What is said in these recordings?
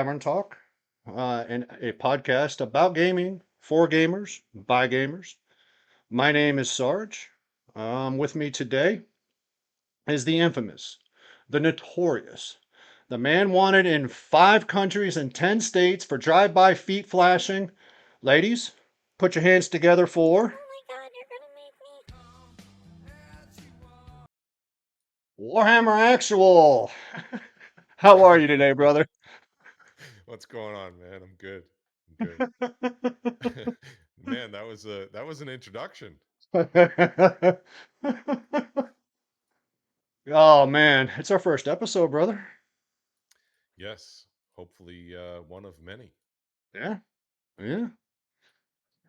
Tavern Talk, and a podcast about gaming for gamers by gamers. My name is Sarge. With me today is the infamous, the notorious, the man wanted in 5 countries and 10 states for drive-by feet flashing. Ladies, put your hands together for Oh my god, you're gonna make me. Warhammer Actual. How are you today, brother? What's going on, man? I'm good. I'm good. Man, that was an introduction. Oh man, it's our first episode, brother. Yes, hopefully one of many. Yeah, yeah.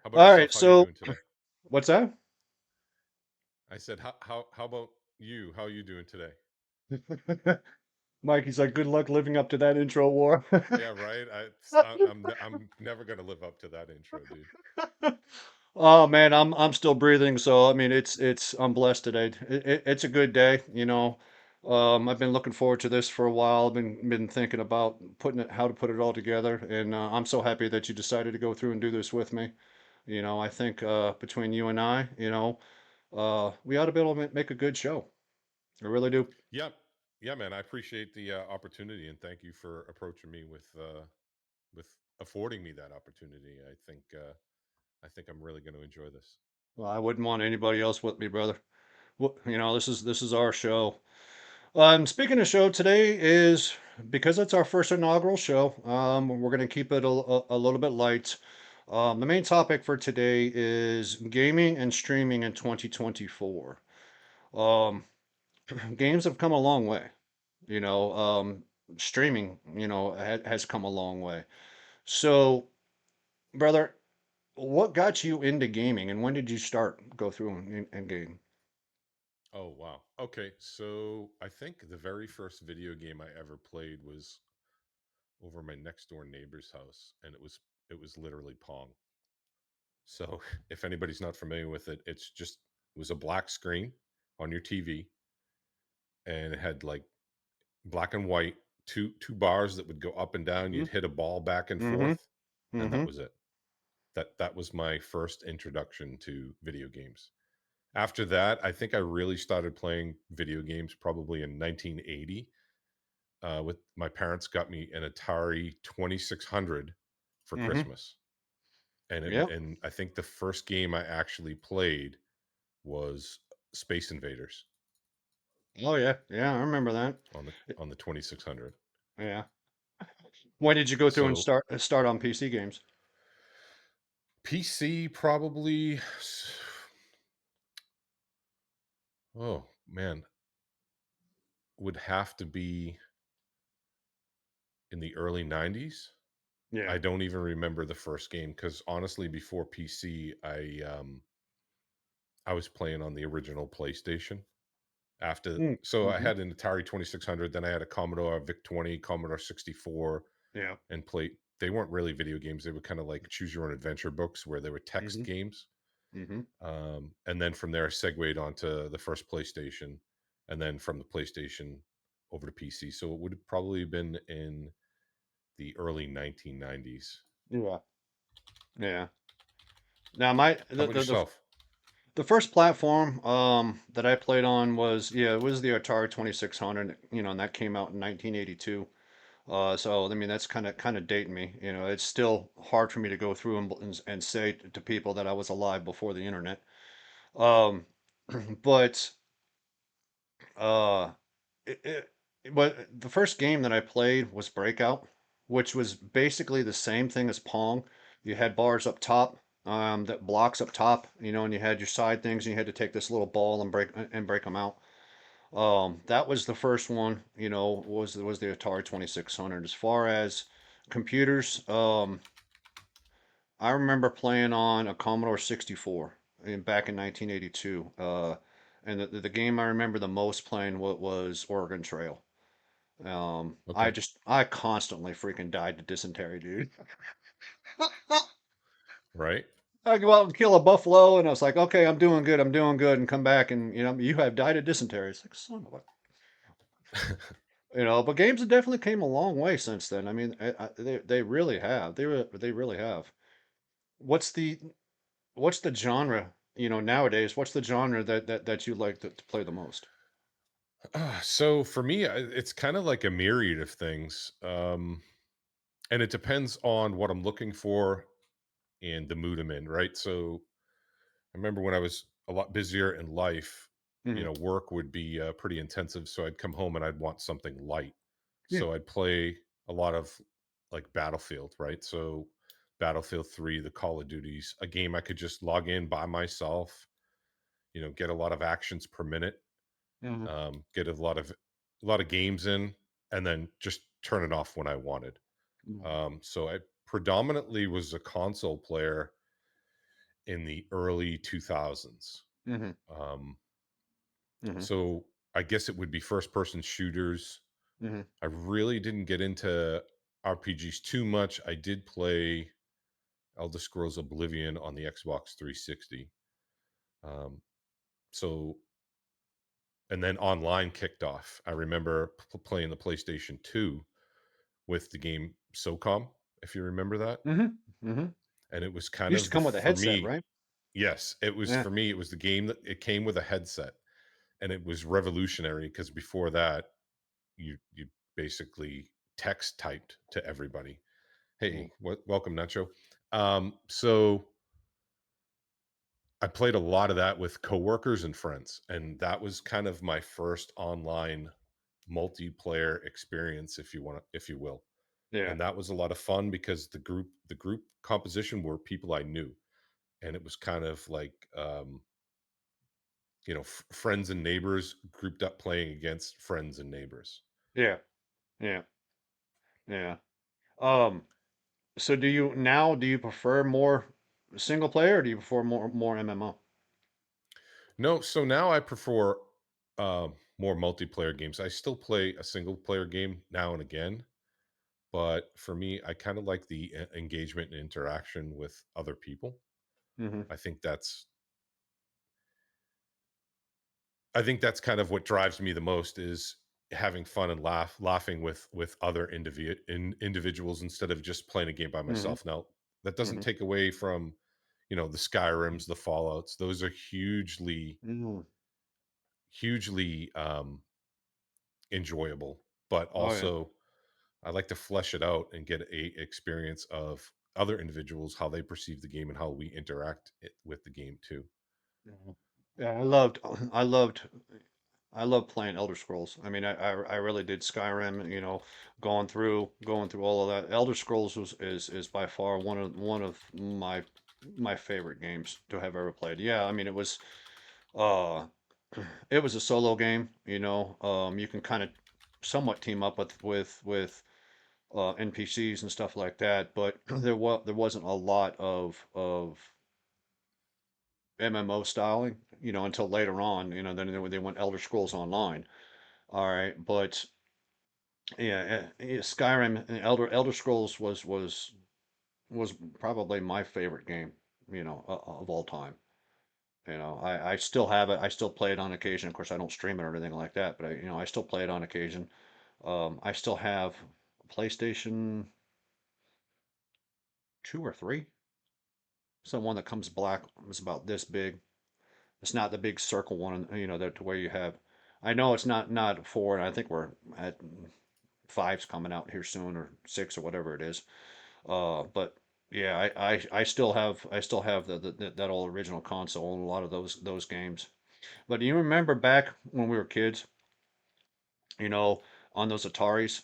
How about All right, yourself? How you so doing today? what's that? I said, how about you? How are you doing today? Mikey's like, good luck living up to that intro war. Yeah, right. I'm never gonna live up to that intro, dude. Oh man, I'm still breathing, so I mean it's I'm blessed today. It's a good day, you know. I've been looking forward to this for a while. Been thinking about putting it how to put it all together, and I'm so happy that you decided to go through and do this with me. You know, I think between you and I, we ought to be able to make a good show. I really do. Yeah, yeah, man. I appreciate the opportunity and thank you for approaching me with affording me that opportunity. I think I'm really going to enjoy this. Well, I wouldn't want anybody else with me, brother. Well, this is our show. Speaking of show, today is because it's our first inaugural show. We're going to keep it a little bit light. The main topic for today is gaming and streaming in 2024. Um, Games have come a long way. You know, streaming, has come a long way. So, brother, what got you into gaming, and when did you start go through and game? Oh wow. Okay, so I think the very first video game I ever played was over my next door neighbor's house, and it was literally Pong. So if anybody's not familiar with it, it was a black screen on your TV, and it had like black and white two bars that would go up and down. You'd hit a ball back and Mm-hmm. forth, and that Mm-hmm. was it. That was my first introduction to video games. After that, I think I really started playing video games probably in 1980. With my parents got me an Atari 2600 for Mm-hmm. Christmas, and Yep. and I think the first game I actually played was Space Invaders Oh yeah. Yeah, I remember that. on the 2600. Yeah. When did you go through and So start on PC games? PC probably. Oh man, would have to be in the early 90s. Yeah. I don't even remember the first game because honestly, before PC, I was playing on the original PlayStation. So I Mm-hmm. had an Atari 2600, then I had a Commodore VIC 20, Commodore 64, Yeah. and play. They weren't really video games; they were kind of like choose your own adventure books where they were text Mm-hmm. games. Mm-hmm. And then from there, I segued onto the first PlayStation, and then from the PlayStation over to PC. So it would have probably been in the early 1990s. Yeah. Yeah. Now my How about yourself? the first platform that I played on was it was the Atari 2600, and that came out in 1982. So I mean that's kind of dating me. It's still hard for me to go through and say to people that I was alive before the internet. Um, but uh, it, it, but the first game that I played was Breakout, which was basically the same thing as Pong. You had bars up top, that blocks up top, and you had your side things, and you had to take this little ball and break them out. That was the first one, was the Atari 2600. As far as computers, I remember playing on a Commodore 64 back in 1982. And the game I remember the most playing was Oregon Trail. Okay, I constantly freaking died to dysentery, dude. right. I go out and kill a buffalo, and I was like, okay, I'm doing good, and come back, and you have died of dysentery. It's like, son of a. But games have definitely came a long way since then. I mean, they really have. They really have. What's the what's the genre? Nowadays, what's the genre that you like to play the most? So for me, it's kind of like a myriad of things. And it depends on what I'm looking for and the mood I'm in, right? So I remember when I was a lot busier in life, Hmm. work would be pretty intensive. So I'd come home and I'd want something light. Yeah. So I'd play a lot of like Battlefield, right? So Battlefield 3, the Call of Duties, a game I could just log in by myself, get a lot of actions per minute, Hmm. get a lot of games in, and then just turn it off when I wanted. So I predominantly was a console player in the early 2000s. Hmm. Um, Hmm. so I guess it would be first person shooters. Hmm. I really didn't get into RPGs too much. I did play Elder Scrolls Oblivion on the Xbox 360. Um, so, and then online kicked off. I remember playing the PlayStation 2 with the game SOCOM, if you remember that. Hmm. Hmm. And it was kind Used to of come with a for headset, me, right? yes, it was Yeah. for me, it was the game that it came with a headset, and it was revolutionary because before that, you basically text typed to everybody. Mm. Hey, welcome, Nacho. So I played a lot of that with coworkers and friends, and that was kind of my first online multiplayer experience, if you will. Yeah. And that was a lot of fun because the group composition were people I knew, and it was kind of like friends and neighbors grouped up playing against friends and neighbors. Yeah. Yeah. Yeah. Um. So do you prefer more single player or do you prefer more MMO? No, so now I prefer more multiplayer games. I still play a single player game now and again, but for me, I kind of like the engagement and interaction with other people. Hmm. I think that's I think that's kind of what drives me the most is having fun and laughing with other individuals instead of just playing a game by Hmm. myself. Now, that doesn't Hmm. take away from, the Skyrims, the Fallouts. Those are hugely enjoyable, but Oh yeah. also I like to flesh it out and get a experience of other individuals, how they perceive the game and how we interact with the game too. Yeah. Yeah. I loved playing Elder Scrolls. I mean, I really did Skyrim. Going through all of that. Elder Scrolls is by far one of my favorite games to have ever played. Yeah, I mean uh it was a solo game. You can kind of somewhat team up with NPCs and stuff like that, but there wasn't a lot of MMO styling. Until later on. Then they went Elder Scrolls Online. All right, but yeah, Skyrim and Elder Scrolls was probably my favorite game, of all time. I still have it. I still play it on occasion. Of course, I don't stream it or anything like that, but I still play it on occasion. I still have a PlayStation 2 or 3. It's the one that comes black. It's about this big. It's not the big circle one, that to where you have. I know it's not 4, and I think we're at five's coming out here soon or 6 or whatever it is. But yeah, I still have that old original console and a lot of those games. But do you remember back when we were kids, you know, on those Ataris,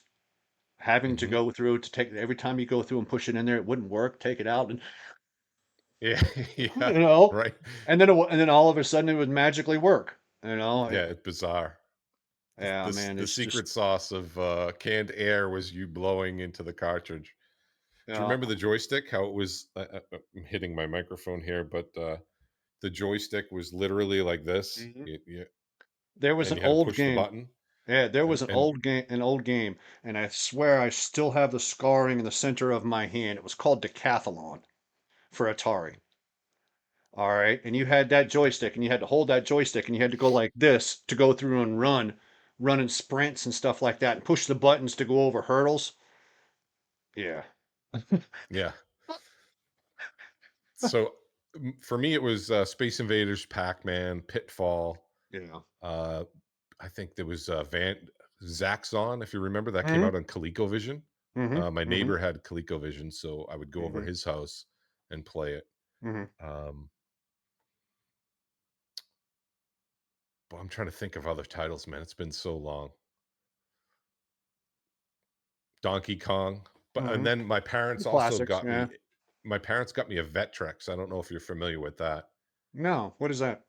having to Hmm. go through to take every time you go through and push it in there, it wouldn't work. Take it out, and Yeah, you yeah, know, right. and then all of a sudden it would magically work. Yeah, it's bizarre. Yeah, man, The it's just secret sauce of canned air was you blowing into the cartridge. Do you yeah. remember the joystick? How it was? I'm hitting my microphone here, but the joystick was literally like this, Mhm. you, There was and an you had to old push the game. button. Yeah, there And was an and old game, and I swear I still have the scarring in the center of my hand. It was called Decathlon for Atari. All right, and you had that joystick, and you had to hold that joystick, and you had to go like this to go through and run. running sprints and stuff like that, and push the buttons to go over hurdles. Yeah. Yeah. So for me, it was Space Invaders, Pac Man, Pitfall. Yeah. Uh, I think there was Van Zaxxon, if you remember, that came Hmm. out on ColecoVision. Hmm. My Hmm. neighbor had ColecoVision, so I would go over Hmm. his house and play it. Hmm. Um, but I'm trying to think of other titles, man. It's been so long. Donkey Kong, but and Hmm. then Classics. Yeah. my parents got me a Vectrex. I don't know if you're familiar with that. No. What is that?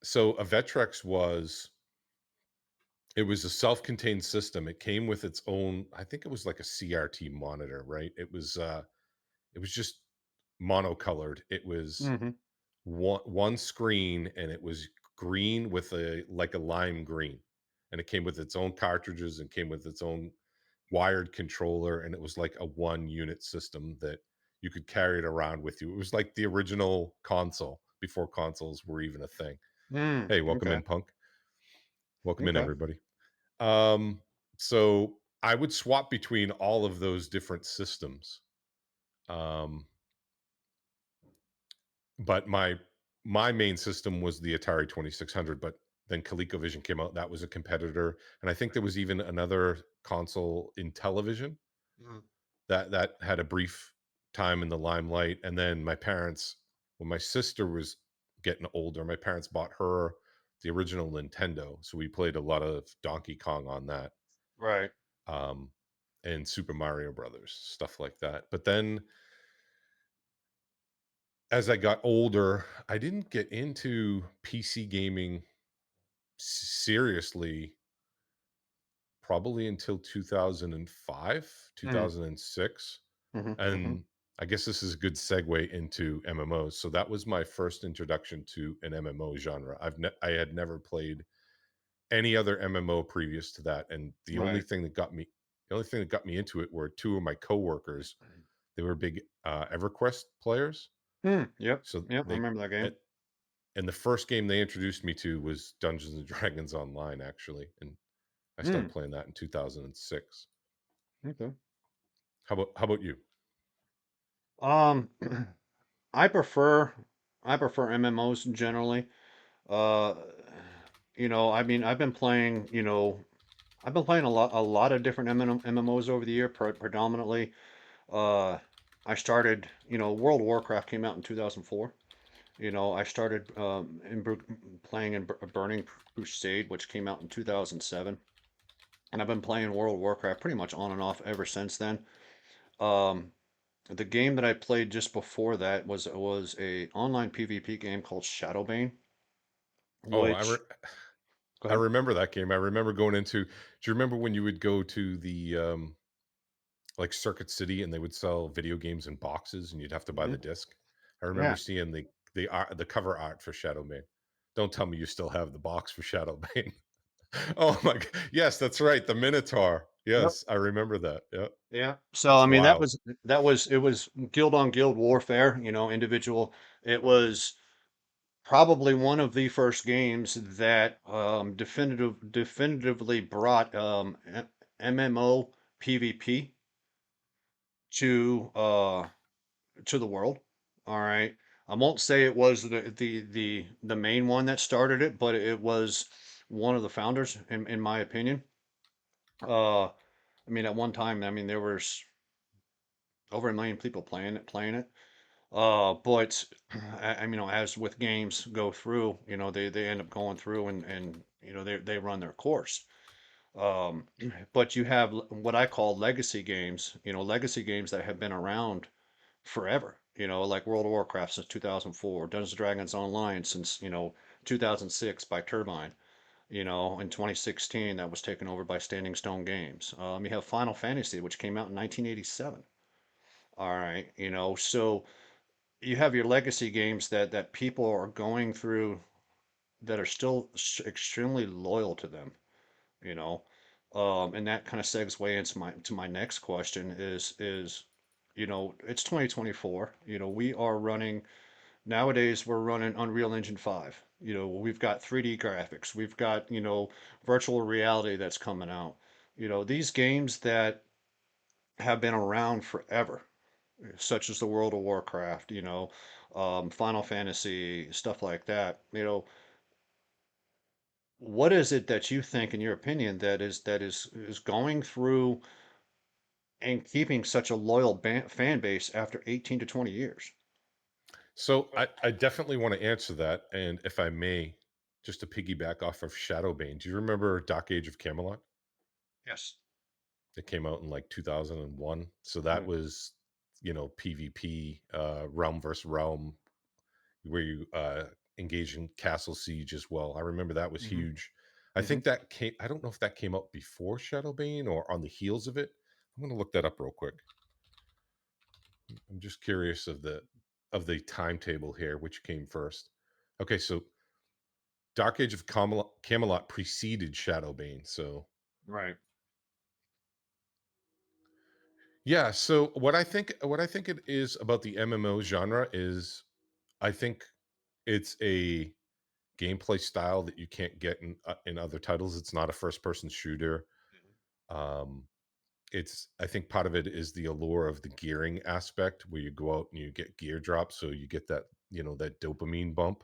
So a Vectrex was it was a self-contained system. It came with its own, I think it was like a CRT monitor, right? It was just monocolored. It was Hmm. one screen and it was green with a like a lime green. And it came with its own cartridges and came with its own wired controller, and it was like a one unit system that you could carry it around with you. It was like the original console before consoles were even a thing. Mm. Hey, welcome Okay. in, Punk. Welcome in, Okay. everybody. Um, so I would swap between all of those different systems. Um, but my main system was the Atari 2600, but then ColecoVision came out. That was a competitor, and I think there was even another console in television Mm. that had a brief time in the limelight. And then my parents, when my sister was getting older, my parents bought her the original Nintendo, so we played a lot of Donkey Kong on that, Right. um, and Super Mario Brothers, stuff like that. But then as I got older, I didn't get into PC gaming seriously probably until 2005, Mm. 2006. Hmm. Hmm. And I guess this is a good segue into MMOs. So that was my first introduction to an MMO genre. I had never played any other MMO previous to that, and Right. the only thing that got me into it were two of my coworkers. They were big EverQuest players, Mm. Yep. so Yep. I they remember that and game. and the first game they introduced me to was Dungeons and Dragons Online, actually, and I started Mm. playing that in 2006. Okay. How about you? Um, I prefer I prefer MMOs generally. Uh, I mean, I've been playing a lot of different MMOs over the year, predominantly. Uh, I started, World of Warcraft came out in 2004. I started playing in Burning Crusade, which came out in 2007, and I've been playing World of Warcraft pretty much on and off ever since then. Um, the game that I played just before that was a online PvP game called Shadowbane, Oh, which go I ahead. remember that game. I remember going into. Do you remember when you would go to the like Circuit City and they would sell video games in boxes and you'd have to buy Hmm. the disc? I remember Yeah. seeing the cover art for Shadow Man. Don't tell me you still have the box for Shadow Bane. Oh my god. Yes, that's right. The Minotaur. Yep. Yes, I remember that. Yeah. Yeah. So I It's mean wild. it was guild on guild warfare, individual. It was probably one of the first games that definitively brought MMO PvP to the world. All right. I won't say it was the main one that started it, but it was one of the founders in my opinion. I mean at one time, I mean there was over a million people playing it. But I mean, as with games go through, they end up going through and they run their course. Um, but you have what I call legacy games, legacy games that have been around forever, like World of Warcraft since 2004, Dungeons and Dragons Online since, 2006 by Turbine, in 2016 that was taken over by Standing Stone Games. You have Final Fantasy, which came out in 1987. All right, so you have your legacy games that people are going through that are still extremely loyal to them, you know. And that kind of segues into my next question is it's 2024. We are running Nowadays, we're running Unreal Engine 5. We've got 3D graphics. We've got, virtual reality that's coming out. These games that have been around forever, such as the World of Warcraft, Final Fantasy, stuff like that. What is it that you think, in your opinion, that is going through and keeping such a loyal fan base after 18 to 20 years? So I definitely want to answer that. And if I may, just to piggyback off of Shadowbane, do you remember Dark Age of Camelot? Yes. It came out in like 2001. So that Right. was, PvP, realm versus realm, where you engage in castle siege as well. I remember that was Hmm. huge. I Hmm. think that came, I don't know if that came out before Shadowbane or on the heels of it. I'm going to look that up real quick. I'm just curious of the timetable here, which came first. Okay, so Dark Age of Camelot preceded Shadowbane. So Right. yeah, so what I think it is about the MMO genre is I think it's a gameplay style that you can't get in other titles. It's not a first person shooter. Um it's I think part of it is the allure of the gearing aspect where you go out and you get gear drops so you get that, that dopamine bump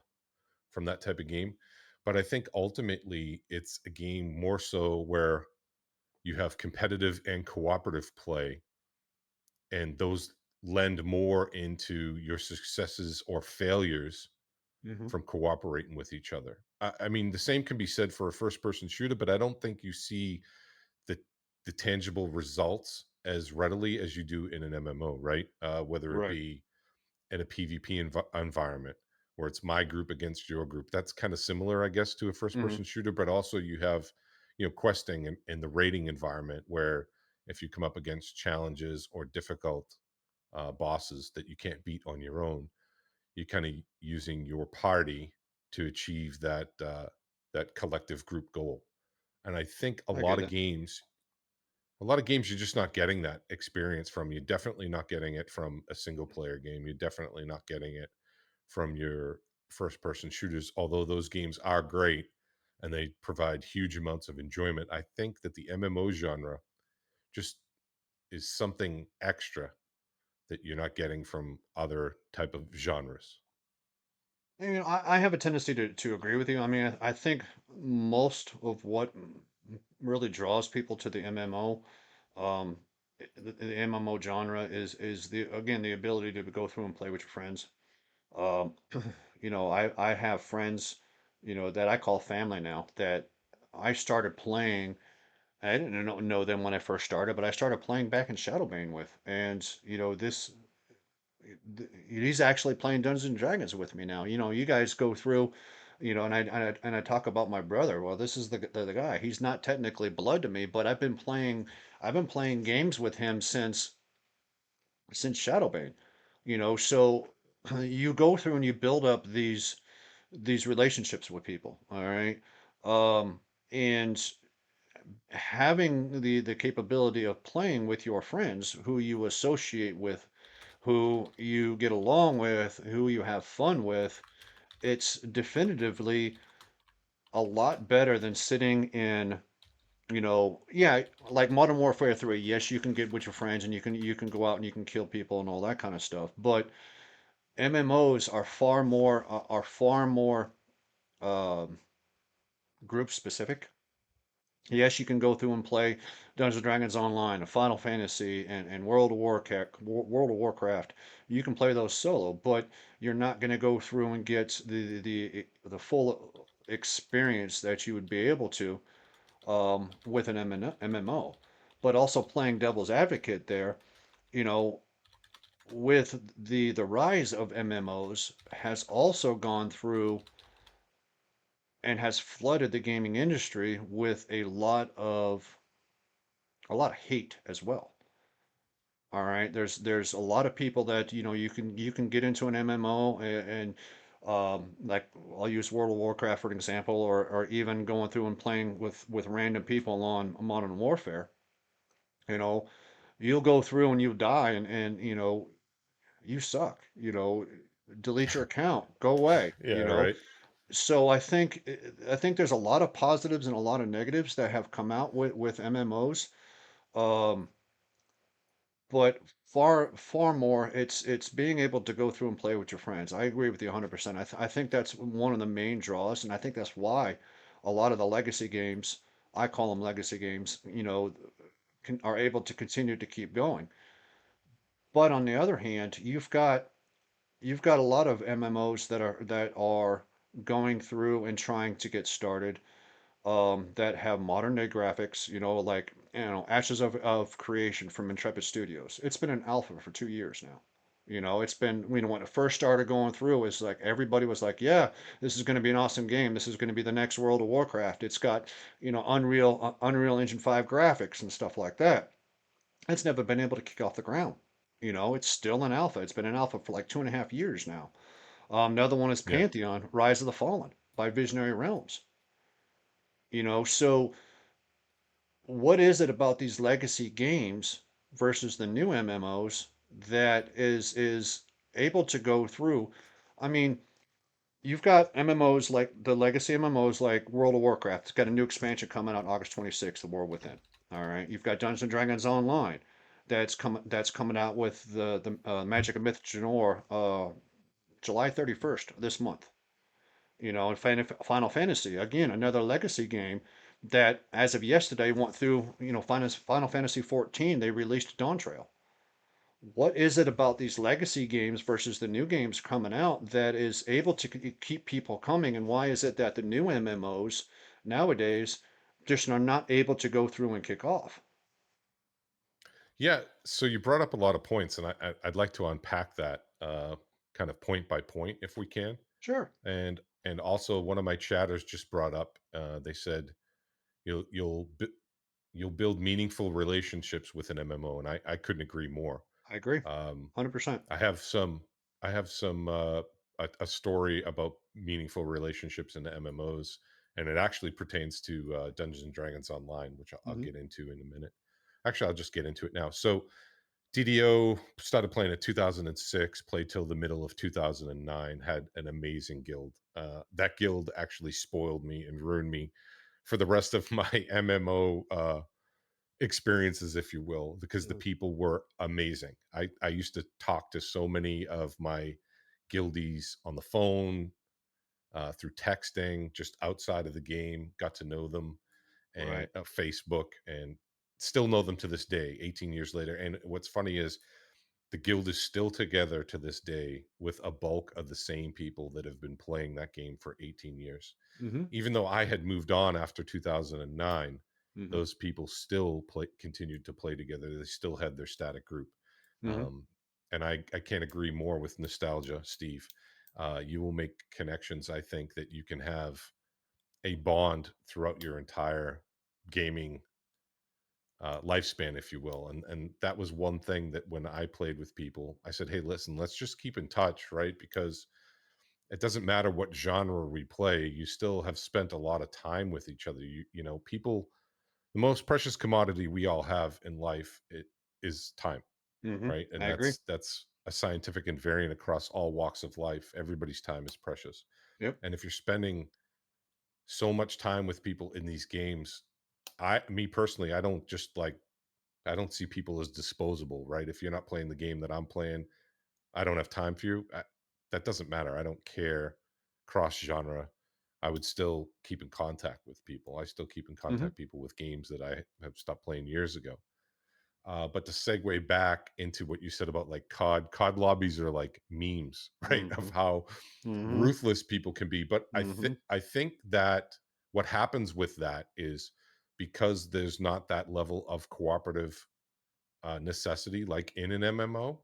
from that type of game. But I think ultimately it's a game more so where you have competitive and cooperative play, and those lend more into your successes or failures Hmm. from cooperating with each other. I mean, the same can be said for a first person shooter, but I don't think you see the the tangible results as readily as you do in an MMO, right? Whether it Right. be in a PvP environment where it's my group against your group. That's kind of similar, I guess, to a first Hmm. person shooter, but also you have, questing in the raiding environment where if you come up against challenges or difficult bosses that you can't beat on your own, you kind of using your party to achieve that collective group goal. And I think I get it. a lot of games you're just not getting that experience from. You're definitely not getting it from a single player game. You're definitely not getting it from your first person shooters, although those games are great and they provide huge amounts of enjoyment. I think that the MMO genre just is something extra that you're not getting from other type of genres. I have a tendency to agree with you. I mean, I think most of what really draws people to the MMO, um, the MMO genre is the again the ability to go through and play with your friends. Um, I have friends, that I call family now that I started playing. I didn't know them when I first started, but I started playing back in Shadowbane with, and he's actually playing Dungeons and Dragons with me now. You guys go through, and I talk about my brother. Well, this is the guy. He's not technically blood to me, but I've been playing games with him since Shadowbane. So you go through and you build up these relationships with people. All right. And having the capability of playing with your friends who you associate with, who you get along with, who you have fun with, it's definitively a lot better than sitting in, yeah, like Modern Warfare 3. Yes, you can get with your friends and you can go out and you can kill people and all that kind of stuff. But MMOs are far more um, group specific. Yes, you can go through and play Dungeons and Dragons Online, Final Fantasy, and World of Warcraft. You can play those solo, but you're not going to go through and get the full experience that you would be able to with an MMO. But also playing devil's advocate there, you know, with the rise of MMOs has also gone through and has flooded the gaming industry with a lot of hate as well. All right, there's a lot of people that you can get into an MMO and like I'll use World of Warcraft for an example, or even going through and playing with random people on Modern Warfare. You know, you'll go through and you die and you suck. delete your account, go away, Yeah, right. So I think there's a lot of positives and a lot of negatives that have come out with MMOs. Um, but far more, it's being able to go through and play with your friends. I agree with you 100%. I think that's one of the main draws, and I think that's why a lot of the legacy games, I call them legacy games, are able to continue to keep going. But on the other hand, you've got a lot of MMOs that are going through and trying to get started, that have modern day graphics, like Ashes of Creation from Intrepid Studios. It's been an alpha for 2 years now. It's been, when it first started going through, it's like everybody was like, yeah, this is going to be an awesome game. This is going to be the next World of Warcraft. It's got, Unreal Engine 5 graphics and stuff like that. It's never been able to kick off the ground. It's still an alpha. It's been an alpha for like 2.5 years now. Another one is Yeah. Pantheon, Rise of the Fallen by Visionary Realms. So what is it about these legacy games versus the new MMOs that is able to go through? I mean, you've got MMOs like the legacy MMOs like World of Warcraft. It's got a new expansion coming out August 26th, The World Within. All right, you've got Dungeons and Dragons Online that's coming out with the Magic of Myth Genor July 31st this month. And Final Fantasy, again, another legacy game that, as of yesterday, went through, Final Fantasy 14, they released Dawn Trail. What is it about these legacy games versus the new games coming out that is able to keep people coming? And why is it that the new MMOs nowadays just are not able to go through and kick off? Yeah. So you brought up a lot of points, and I'd like to unpack that kind of point by point if we can. Sure, And also, one of my chatters just brought up. They said you'll you'll bu- you'll build meaningful relationships with an MMO, and I couldn't agree more. I agree. Um, 100%. I have some I have some a story about meaningful relationships in MMOs, and it actually pertains to Dungeons and Dragons Online, which I'll Hmm. get into in a minute. Actually, I'll just get into it now. So DDO started playing in 2006, played till the middle of 2009, had an amazing guild. That guild actually spoiled me and ruined me for the rest of my MMO experiences, if you will, because the people were amazing. I used to talk to so many of my guildies on the phone, through texting, just outside of the game, got to know them, and Right. Facebook, and still know them to this day, 18 years later. And what's funny is the guild is still together to this day with a bulk of the same people that have been playing that game for 18 years. Hmm. Even though I had moved on after 2009, Hmm. those people still continued to play together. They still had their static group. Hmm. Um, and I can't agree more with nostalgia, Steve. You will make connections, I think, that you can have a bond throughout your entire gaming lifespan, if you will. And that was one thing that when I played with people, I said, "Hey, listen, let's just keep in touch, right? Because it doesn't matter what genre we play, you still have spent a lot of time with each other. People, the most precious commodity we all have in life it is time, Hmm. right? And I agree. that's a scientific invariant across all walks of life. Everybody's time is precious, Yep. and if you're spending so much time with people in these games, me personally, I don't see people as disposable, right? If you're not playing the game that I'm playing, I don't have time for you. That doesn't matter. I don't care. Cross genre, I would still keep in contact with people. I still keep in Hmm. contact people with games that I have stopped playing years ago. But to segue back into what you said about like COD lobbies are like memes, right? Of Hmm. how Hmm. ruthless people can be. But Hmm. I think that what happens with that is because there's not that level of cooperative necessity like in an MMO.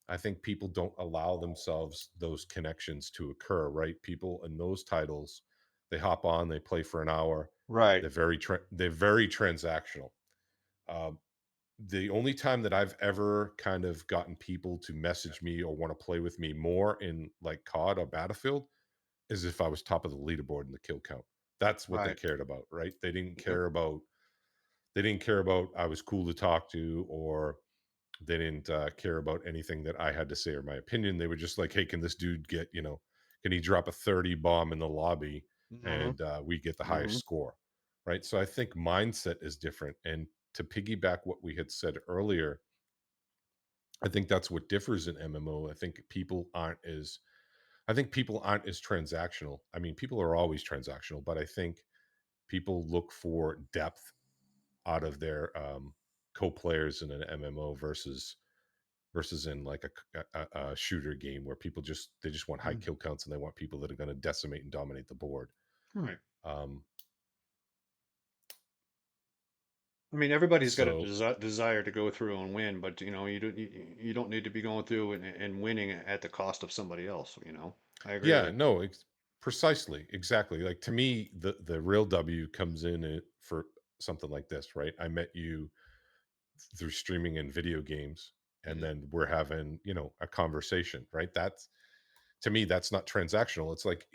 I think people don't allow themselves those connections to occur, right? People in those titles, they hop on, they play for an hour. Right. They're very transactional. Um, the only time that I've ever kind of gotten people to message me or want to play with me more in like COD or Battlefield is if I was top of the leaderboard in the kill count. That's what they Right. cared about, right? Yep. They didn't care about I was cool to talk to, or They didn't care about anything that I had to say or my opinion. They were just like, "Hey, can this dude get, can he drop a 30 bomb in the lobby Hmm. and we get the highest Hmm. score?" Right? So I think mindset is different. And to piggyback what we had said earlier, I think that's what differs in MMO. I think people aren't as transactional. I mean, people are always transactional, but I think people look for depth out of their co-players in an MMO versus in like a shooter game where they just want high kill counts and they want people that are going to decimate and dominate the board. Right. Um, I mean, everybody's got a so desire to go through and win, but you don't need to be going through and winning at the cost of somebody else. I agree with yeah, you. no, precisely, exactly. Like to me, the real W comes in for something like this, right? I met you through streaming and video games, and Mhm. then we're having a conversation, right? That's to me, that's not transactional. It's like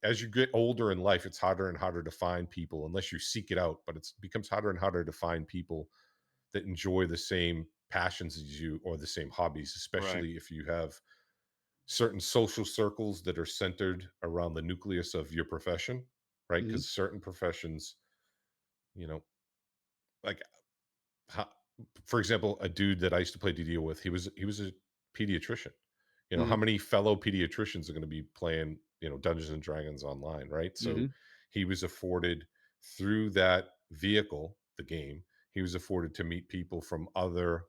as you get older in life, it's harder and harder to find people unless you seek it out. But it becomes harder and harder to find people that enjoy the same passions as you or the same hobbies, Right. especially if you have certain social circles that are centered around the nucleus of your profession, right? Hmm. Because certain professions, you know, like ho for example, a dude that I used to play DDO with, he was a pediatrician. How Hmm. many fellow pediatricians are going to be playing, Dungeons and Dragons online, right? So Hmm. he was afforded through that vehicle, the game, he was afforded to meet people from other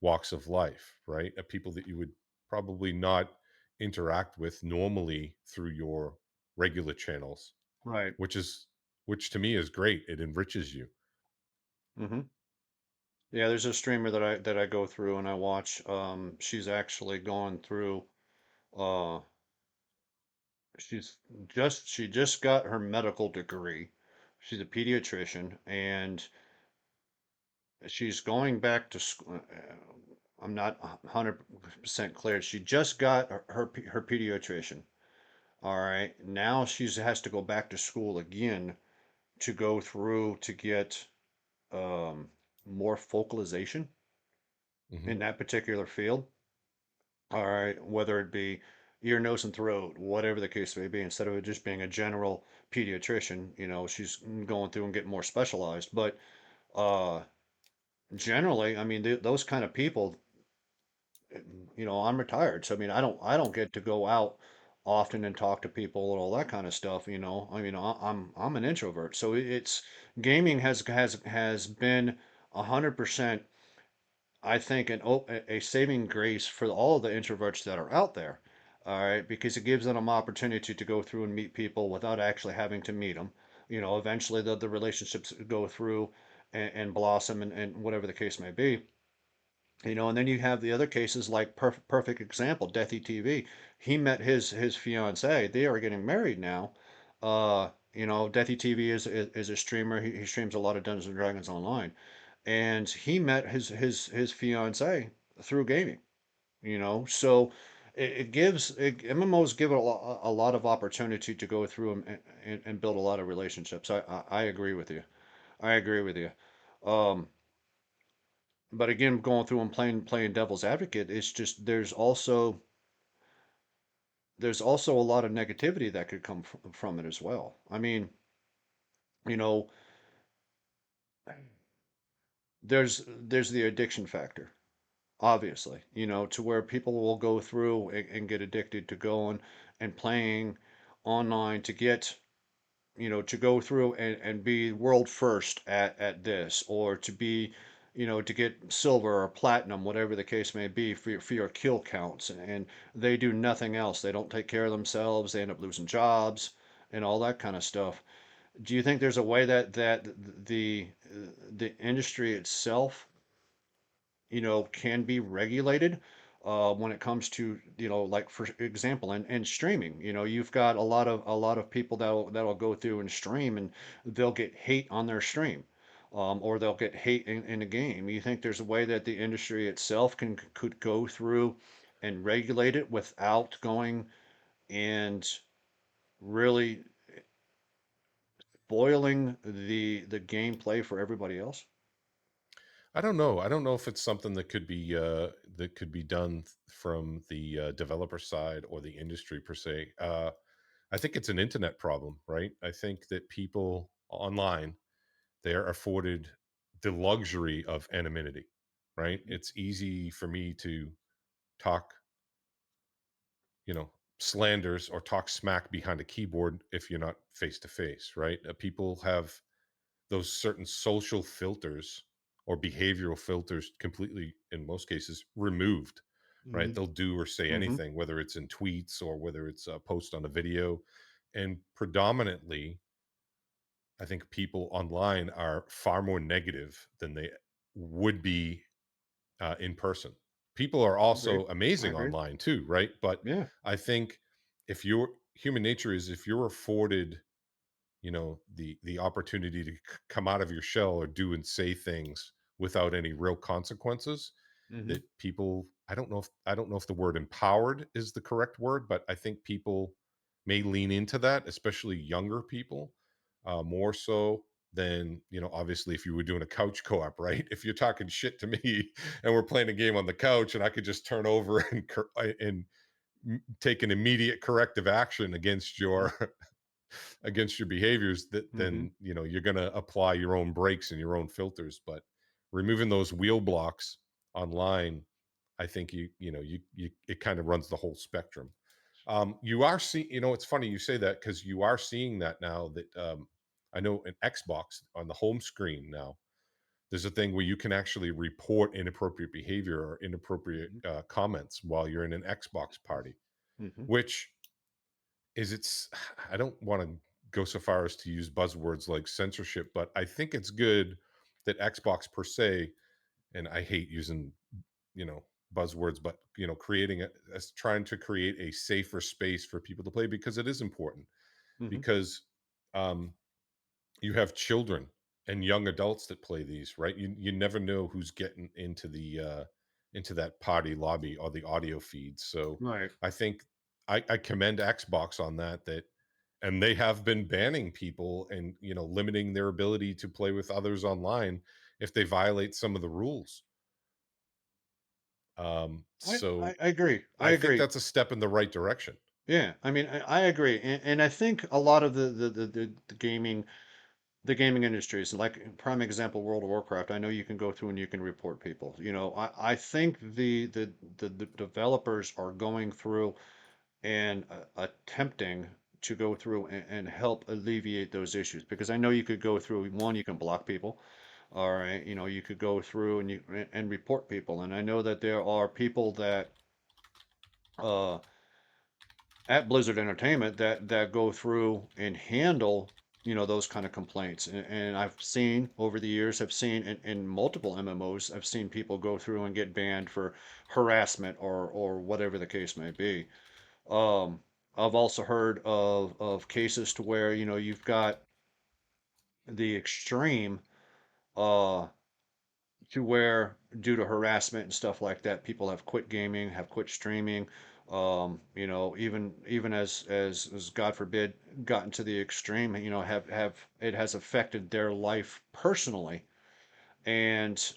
walks of life, right? People that you would probably not interact with normally through your regular channels, Right. which is which to me is great. It enriches you. Hmm. Yeah, there's a streamer that I go through and I watch. She's actually gone through. Uh, she just got her medical degree. She's a pediatrician, and she's going back to school. I'm not 100% clear. She just got her pediatrician. All right. Now she has to go back to school again to go through to get um, more focalization Hmm. in that particular field. All right. Whether it be ear, nose, and throat, whatever the case may be, instead of it just being a general pediatrician, she's going through and getting more specialized. But uh, generally, I mean, those kind of people, I'm retired, so I mean, I don't get to go out often and talk to people and all that kind of stuff. I mean, I'm an introvert, so it's gaming has been 100%, I think, a saving grace for all of the introverts that are out there. All right, because it gives them an opportunity to go through and meet people without actually having to meet them. Eventually the relationships go through and blossom and whatever the case may be. And then you have the other cases like perfect example, Deathy TV. He met his fiance. They are getting married now. Deathy TV is a streamer. He streams a lot of Dungeons and Dragons online, and he met his fiance through gaming. So MMOs give a lot of opportunity to go through and build a lot of relationships. I agree with you. I agree with you. Um, but again, going through and playing devil's advocate, it's just there's also a lot of negativity that could come from it as well. I mean, you know, there's the addiction factor, obviously, to where people will go through and get addicted to going and playing online to go through and be world first at this, or to be, to get silver or platinum, whatever the case may be, for your kill counts. And they do nothing else. They don't take care of themselves. They end up losing jobs and all that kind of stuff. Do you think there's a way that the industry itself, can be regulated when it comes to, like for example, in streaming? You've got a lot of people that'll go through and stream, and they'll get hate on their stream, or they'll get hate in a game. You think there's a way that the industry itself could go through and regulate it without going and really spoiling the gameplay for everybody else? I don't know. I don't know if it's something that could be done from the developer side or the industry per se. I think it's an internet problem, right? I think that people online, they are afforded the luxury of anonymity, right? Mhm. It's easy for me to talk, you know, slanders or talk smack behind a keyboard if you're not face to face, right? People have those certain social filters or behavioral filters completely, in most cases, removed, right? Mhm. They'll do or say Mhm. anything, whether it's in tweets or whether it's a post on a video. And predominantly, I think people online are far more negative than they would be in person. People are I agree. also I amazing agree. online too, right? But Yeah. I think if you're human nature is if you're afforded, you know, the opportunity to come out of your shell or do and say things without any real consequences, Mhm. that people, I don't know if the word empowered is the correct word, but I think people may lean into that, especially younger people, more so than, you know, obviously if you were doing a couch co-op, right? If you're talking shit to me and we're playing a game on the couch and I could just turn over and take an immediate corrective action against Mhm. your against your behaviors, that Mhm. then, you know, you're going to apply your own brakes and your own filters. But removing those wheel blocks online, I think you know you it kind of runs the whole spectrum. You are seeing, you know, it's funny you say that because you are seeing that now that I know an Xbox on the home screen now, there's a thing where you can actually report inappropriate behavior or inappropriate Mhm. comments while you're in an Xbox party, Mhm. which is it's I don't want to go so far as to use buzzwords like censorship, but I think it's good that Xbox per se, and I hate using, you know, buzzwords, but you know, creating a as trying to create a safer space for people to play because it is important Mhm. because um you have children and young adults that play these, right? You never know who's getting into that party lobby or the audio feed. So Right. I think I commend Xbox on that, that and they have been banning people and, you know, limiting their ability to play with others online if they violate some of the rules. So I agree. I I think agree. that's a step in the right direction. Yeah. I mean, I agree, and I think a lot of the gaming industries, like prime example, World of Warcraft. I know you can go through and you can report people. You know, I think the developers are going through and attempting to go through and help alleviate those issues, because I know you could go through one, you can block people. All right, you know, you could go through and you and report people, and I know that there are people that uh at Blizzard Entertainment that go through and handle, you know, those kind of complaints. And I've seen over the years, I've seen in multiple MMOs, I've seen people go through and get banned for harassment or whatever the case may be. Um, I've also heard of cases to where, you know, you've got the extreme uh to where, due to harassment and stuff like that, people have quit gaming, have quit streaming. You know, even as God forbid, gotten to the extreme, you know, have it has affected their life personally, and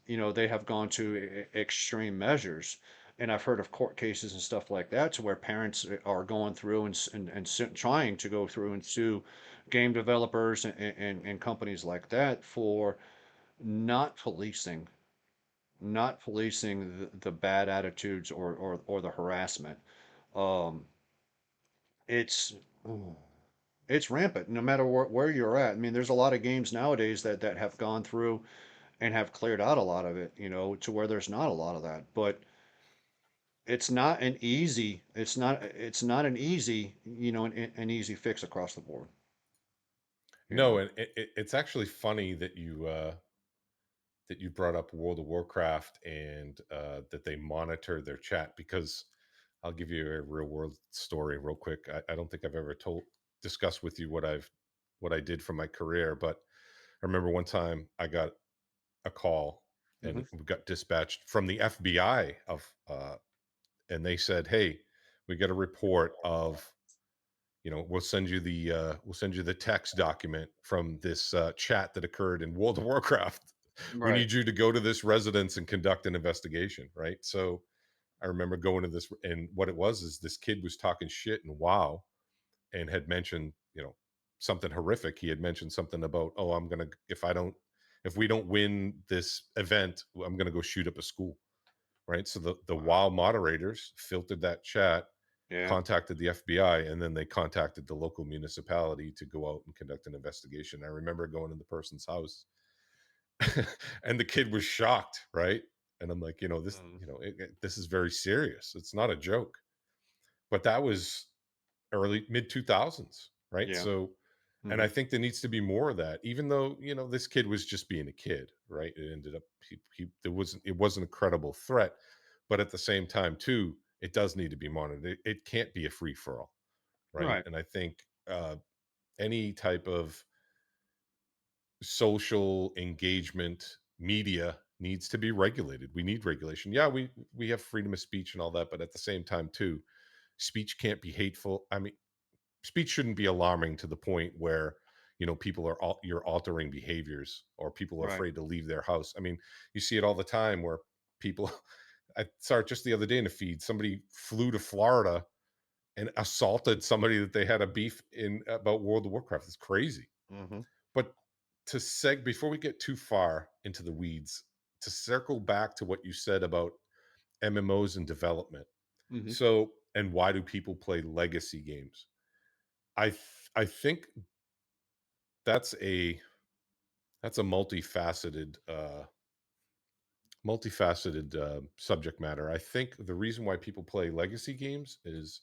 you know, they have gone to extreme measures. And I've heard of court cases and stuff like that to where parents are going through and trying to go through and sue game developers and companies like that for not policing not policing the bad attitudes or the harassment. Um, it's it's rampant no matter where you're at. I mean, there's a lot of games nowadays that have gone through and have cleared out a lot of it, you know, to where there's not a lot of that. But it's not an easy, you know, an easy fix across the board, you No, know. and it's actually funny that you brought up World of Warcraft and that they monitor their chat, because I'll give you a real world story real quick. I don't think I've ever told discussed with you what I did for my career, but I remember one time I got a call and Hmm. we got dispatched from the FBI of and they said, "Hey, we got a report of, you know, we'll send you the text document from this chat that occurred in World of Warcraft." We Right. need you to go to this residence and conduct an investigation, right? So I remember going to this, and what it was is this kid was talking shit and wow, and had mentioned, something horrific. He had mentioned something about, oh, I'm gonna if we don't win this event, I'm gonna go shoot up a school, right? So the Wow. WoW moderators filtered that chat, Yeah. contacted the FBI, and then they contacted the local municipality to go out and conduct an investigation. I remember going to the person's house, and the kid was shocked, right? And I'm like, Mm. this is very serious. It's not a joke. But that was early mid 2000s, right? Yeah. So, and Hmm. I think there needs to be more of that. Even though this kid was just being a kid, right? It ended up it wasn't a credible threat, but at the same time, too, it does need to be monitored. It can't be a free for all, right? Right. And I think any type of social engagement media needs to be regulated. We need regulation. Yeah, we have freedom of speech and all that, but at the same time, too, speech can't be hateful. I mean, speech shouldn't be alarming to the point where people are you're altering behaviors, or people are Right. afraid to leave their house. I mean, you see it all the time where people I saw it just the other day in the feed. Somebody flew to Florida and assaulted somebody that they had a beef in about World of Warcraft. It's crazy. Hmm. But before we get too far into the weeds, to circle back to what you said about MMOs and development. Hmm. So, and why do people play legacy games? I think that's a multifaceted subject matter. I think the reason why people play legacy games is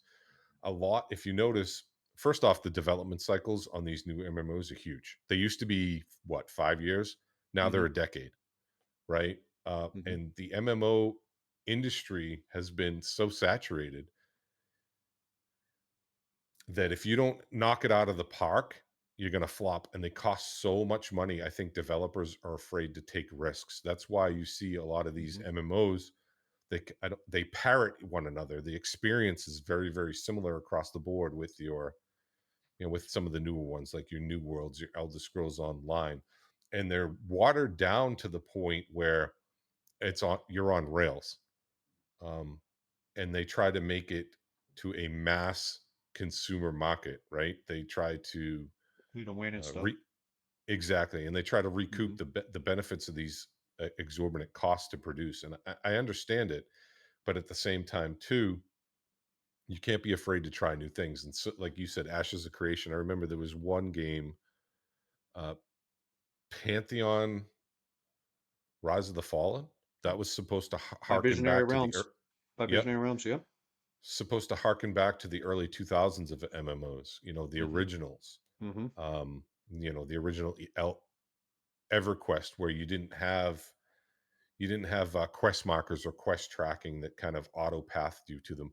a lot. If you notice, first off, the development cycles on these new MMOs are huge. They used to be what, 5 years? Now they're Hmm. a decade, right? Hmm. And the MMO industry has been so saturated that if you don't knock it out of the park, you're going to flop, and they cost so much money. I think developers are afraid to take risks. That's why you see a lot of these Hmm. MMOs. They parrot one another. The experience is very, very similar across the board with with some of the newer ones like your New Worlds, your Elder Scrolls Online, and they're watered down to the point where you're on rails. Um, and they try to make it to a mass consumer market, right? They try to You to win and uh, stuff. re- exactly, and they try to Hmm. recoup the benefits of these exorbitant costs to produce. And I understand it, but at the same time, too, you can't be afraid to try new things. And so, like you said, Ashes of Creation. I remember there was one game, uh, Pantheon Rise of the Fallen, that was supposed to By harken Visionary back to Realms. By yep, Visionary Realms. Yep. supposed to harken back to the early 2000s of MMOs, the Hmm. originals. Hmm. The original EverQuest, where you didn't have quest markers or quest tracking that kind of auto pathed you to them.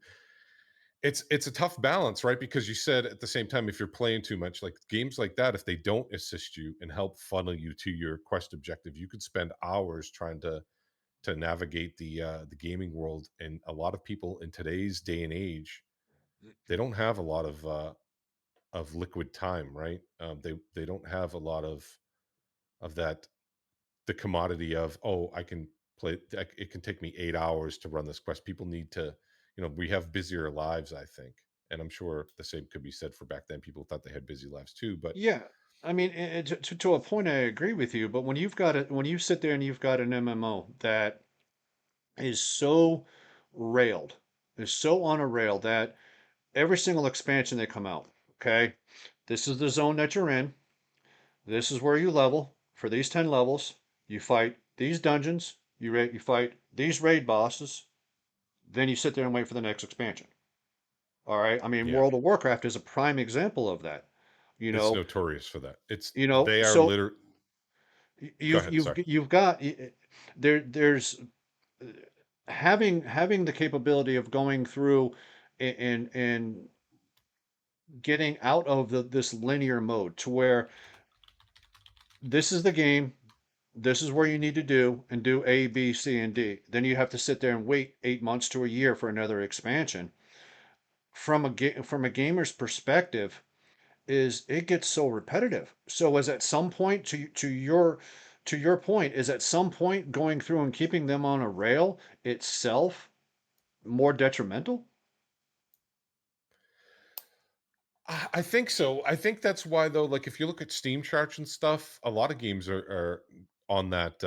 It's a tough balance, right? Because you said at the same time, if you're playing too much, like games like that, if they don't assist you and help funnel you to your quest objective, you could spend hours trying to navigate the gaming world. And a lot of people in today's day and age, they don't have a lot of liquid time, right? They don't have a lot of that, the commodity of, oh, I can play. It can take me 8 hours to run this quest. People need to, we have busier lives, I think, and I'm sure the same could be said for back then. People thought they had busy lives too, but Yeah. I mean, to a point, I agree with you. But when you sit there and you've got an MMO that is so railed, is so on a rail that every single expansion they come out, okay, this is the zone that you're in. This is where you level for these 10 levels. You fight these dungeons. You fight these raid bosses. Then you sit there and wait for the next expansion. All right. I mean, yeah, World of Warcraft is a prime example of that. You it's know, notorious for that. It's you know. they are So literally. Go you've ahead. you've Sorry. you've got there's having the capability of going through and getting out of this linear mode to where this is the game, this is where you need to do and do A, B, C, and D. Then you have to sit there and wait 8 months to a year for another expansion. From a gamer's perspective, is it gets so repetitive. So as at some point to your point, is at some point going through and keeping them on a rail itself more detrimental? I think so. I think that's why though, like if you look at Steam charts and stuff, a lot of games are on that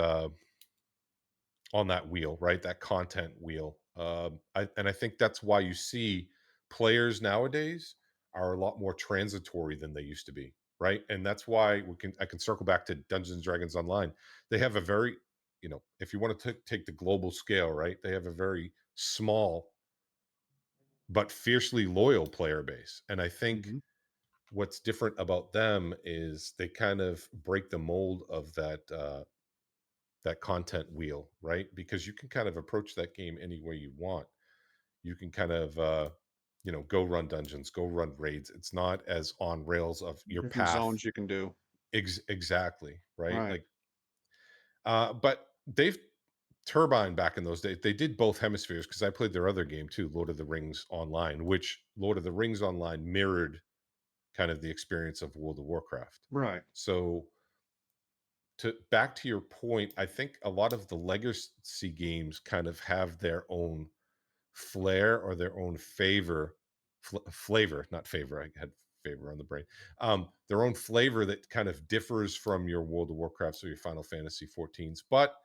wheel, right? That content wheel. And I think that's why you see players nowadays are a lot more transitory than they used to be, right? And that's why I can circle back to Dungeons and Dragons Online. They have a very, if you want to take the global scale, right? They have a very small but fiercely loyal player base. And I think Hmm. what's different about them is they kind of break the mold of that content wheel, right? Because you can kind of approach that game any way you want. You can kind of go run dungeons, go run raids. It's not as on rails of your Different path. zones you can do. Exactly, right? Right, Like but they've Turbine back in those days, they did both hemispheres because I played their other game too, Lord of the Rings Online, which Lord of the Rings Online mirrored kind of the experience of World of Warcraft. right. So to back to your point, I think a lot of the legacy games kind of have their own flair or their own flavor, not favor. I had favor on the brain. Their own flavor that kind of differs from your World of Warcrafts or your Final Fantasy 14s. But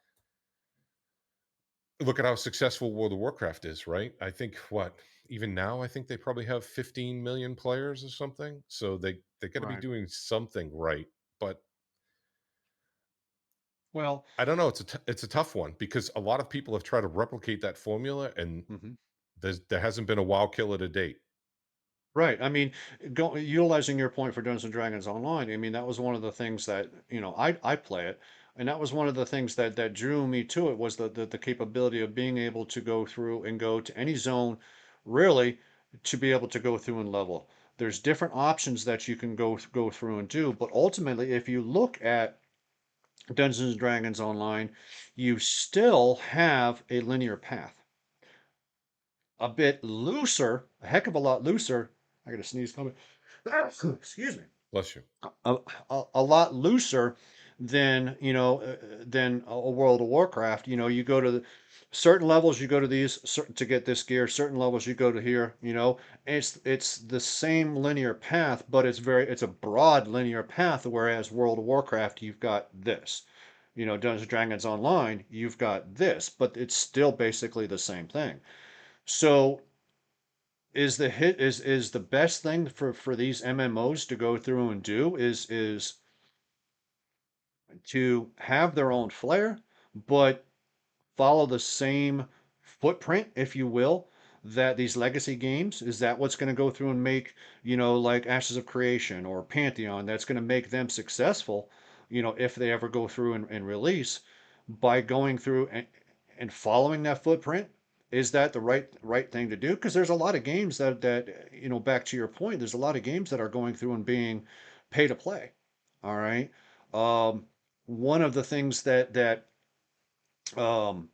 look at how successful World of Warcraft is, right? I think what even now, I think they probably have 15 million players or something. So they got to be Right. doing something right. But Well, I don't know. It's a tough one because a lot of people have tried to replicate that formula, and mhm. there hasn't been a WoW killer to date. Right. I mean, utilizing your point for Dungeons and Dragons Online, I mean, that was one of the things that, I play it, and that was one of the things that drew me to it was the capability of being able to go through and go to any zone, really, to be able to go through and level. There's different options that you can go through and do, but ultimately, if you look at Dungeons and Dragons Online, you still have a linear path. A bit looser, a heck of a lot looser. I got a sneeze coming. Excuse me. Bless you. A, a lot looser than than a World of Warcraft. You go to certain levels, you go to these to get this gear. Certain levels, you go to here. It's the same linear path, but it's a broad linear path. Whereas World of Warcraft, you've got this. Dungeons and Dragons Online, you've got this, but it's still basically the same thing. So is the best thing for these MMOs to go through and do is to have their own flair, but follow the same footprint, if you will, that these legacy games, is that what's going to go through and make, like Ashes of Creation or Pantheon, that's going to make them successful, if they ever go through and release by going through and following that footprint? Is that the right thing to do? Because there's a lot of games that back to your point, there's a lot of games that are going through and being pay to play. All right. Um, One of the things that um,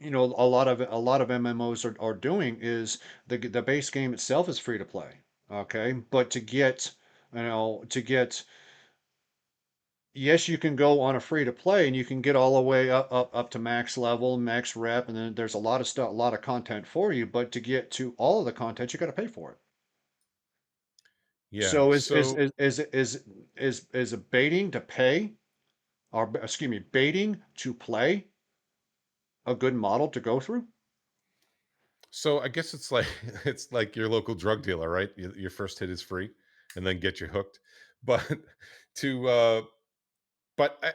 a lot of MMOs are doing is the base game itself is free to play. Okay, but to get yes, you can go on a free to play and you can get all the way up to max level, max rep, and then there's a lot of stuff, a lot of content for you. But to get to all of the content, you got to pay for it. Yeah. So So is it baiting to pay, or excuse me, baiting to play a good model to go through? I guess it's like it's like your local drug dealer, right? Your first hit is free, and then get you hooked. But to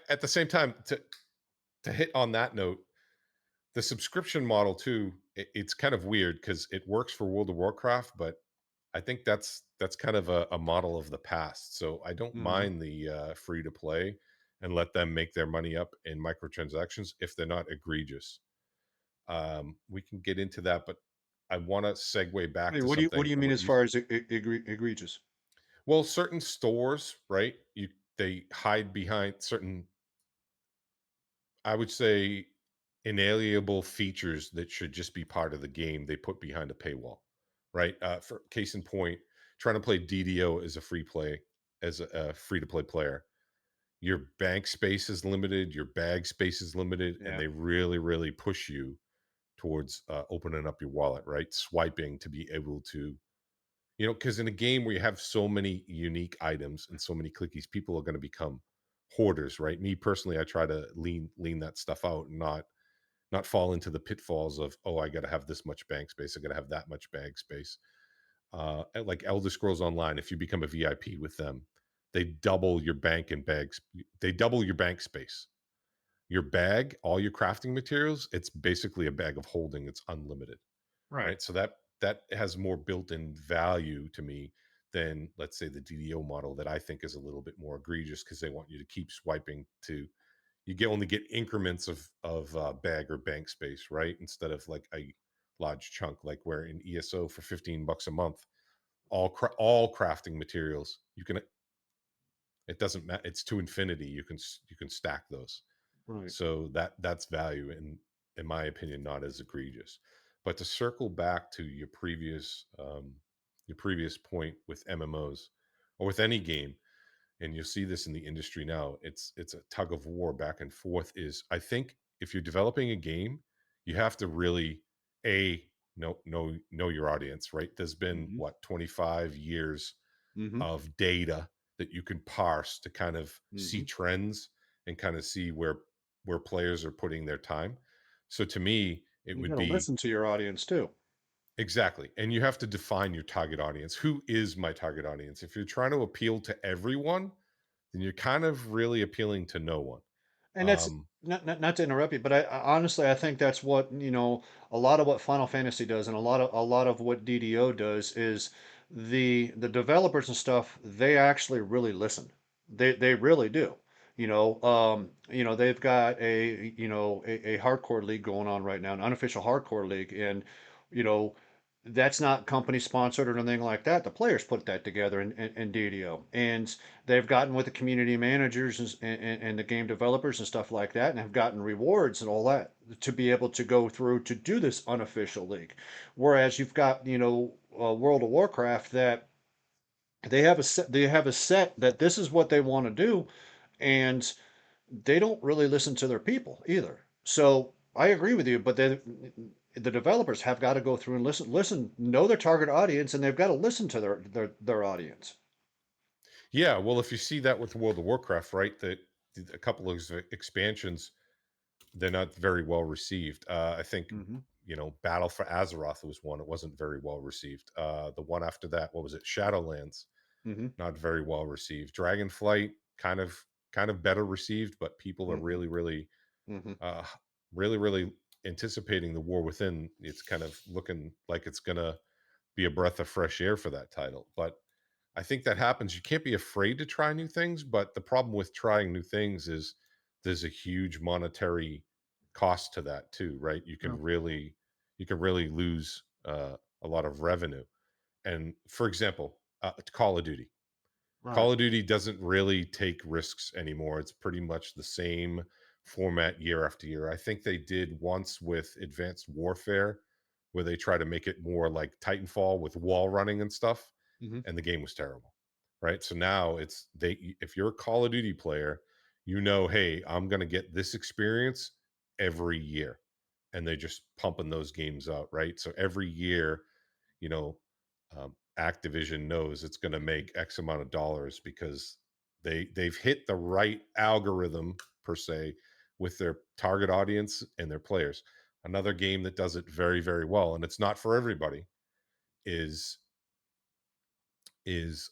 at the same time, to hit on that note, the subscription model too, it's kind of weird because it works for World of Warcraft, but I think that's kind of a model of the past. So I don't Hmm. mind the free to play and let them make their money up in microtransactions if they're not egregious. We can get into that, but I want to segue I back mean, to what do something. you mean What as you far as egregious? Well, certain stores, right? They hide behind certain, I would say, inalienable features that should just be part of the game. They put behind a paywall, right? For case in point, trying to play DDO as a free to play player. your bank space is limited, your bag space is limited, and Yeah. they really, really push you towards opening up your wallet, right? Swiping to be able to, because in a game where you have so many unique items and so many clickies, people are going to become hoarders, right? Me personally, I try to lean that stuff out and not fall into the pitfalls of, oh, I got to have this much bank space, I got to have that much bag space. Like Elder Scrolls Online, if you become a VIP with them, they double your bank and bags. They double your bank space. Your bag, all your crafting materials, it's basically a bag of holding. It's unlimited, Right. right? So that has more built-in value to me than, let's say, the DDO model that I think is a little bit more egregious because they want you to keep swiping to only get increments of bag or bank space, right? Instead of like a large chunk, like where in ESO for $15 a month, all crafting materials you can, it doesn't matter, it's to infinity, you can stack those. Right. So that's value, and in my opinion, not as egregious. But to circle back to your previous point with MMOs or with any game, and you'll see this in the industry now, it's a tug of war back and forth. Is, I think, if you're developing a game, you have to really a know your audience, right? There's been Mm-hmm. what, 25 years Mm-hmm. of data that you can parse to kind of see Mm-hmm. trends and kind of see where players are putting their time. So to me, it You would got to be listen to your audience too. exactly. And you have to define your target audience. Who is my target audience? If you're trying to appeal to everyone, then you're kind of really appealing to no one. And that's Um, not to interrupt you, but honestly I think that's what a lot of what Final Fantasy does, and a lot of what DDO does is the developers and stuff. They actually really listen. They really do. They've got a hardcore league going on right now, an unofficial hardcore league, and you know that's not company sponsored or anything like that. The players put that together in DDO, and they've gotten with the community managers and the game developers and stuff like that, and have gotten rewards and all that to be able to go through to do this unofficial league. Whereas you've got World of Warcraft, that they have a set that this is what they want to do, and they don't really listen to their people either. So I agree with you, but the developers have got to go through and listen, know their target audience, and they've got to listen to their audience. yeah, well, if you see that with World of Warcraft, right, that a couple of expansions, they're not very well received. I think, Mm-hmm. Battle for Azeroth was one. It wasn't very well received. The one after that, what was it? Shadowlands, Mm-hmm. not very well received. Dragonflight, kind of better received, but people are Mm-hmm. really, really, Mm-hmm. uh, really, really anticipating the War Within. It's kind of looking like it's gonna be a breath of fresh air for that title. But I think that happens. You can't be afraid to try new things, but the problem with trying new things is there's a huge monetary cost to that too, right? You can really lose a lot of revenue. And for example, Call of Duty. Right. Call of Duty doesn't really take risks anymore. It's pretty much the same format year after year. I think they did once with Advanced Warfare, where they try to make it more like Titanfall with wall running and stuff, Mm-hmm. and the game was terrible. Right? So now it's they if you're a Call of Duty player, hey, I'm going to get this experience every year. And they're just pumping those games out, right? So every year, you know, Activision knows it's going to make X amount of dollars because they've hit the right algorithm per se with their target audience and their players. Another game that does it very, very well, and it's not for everybody, is is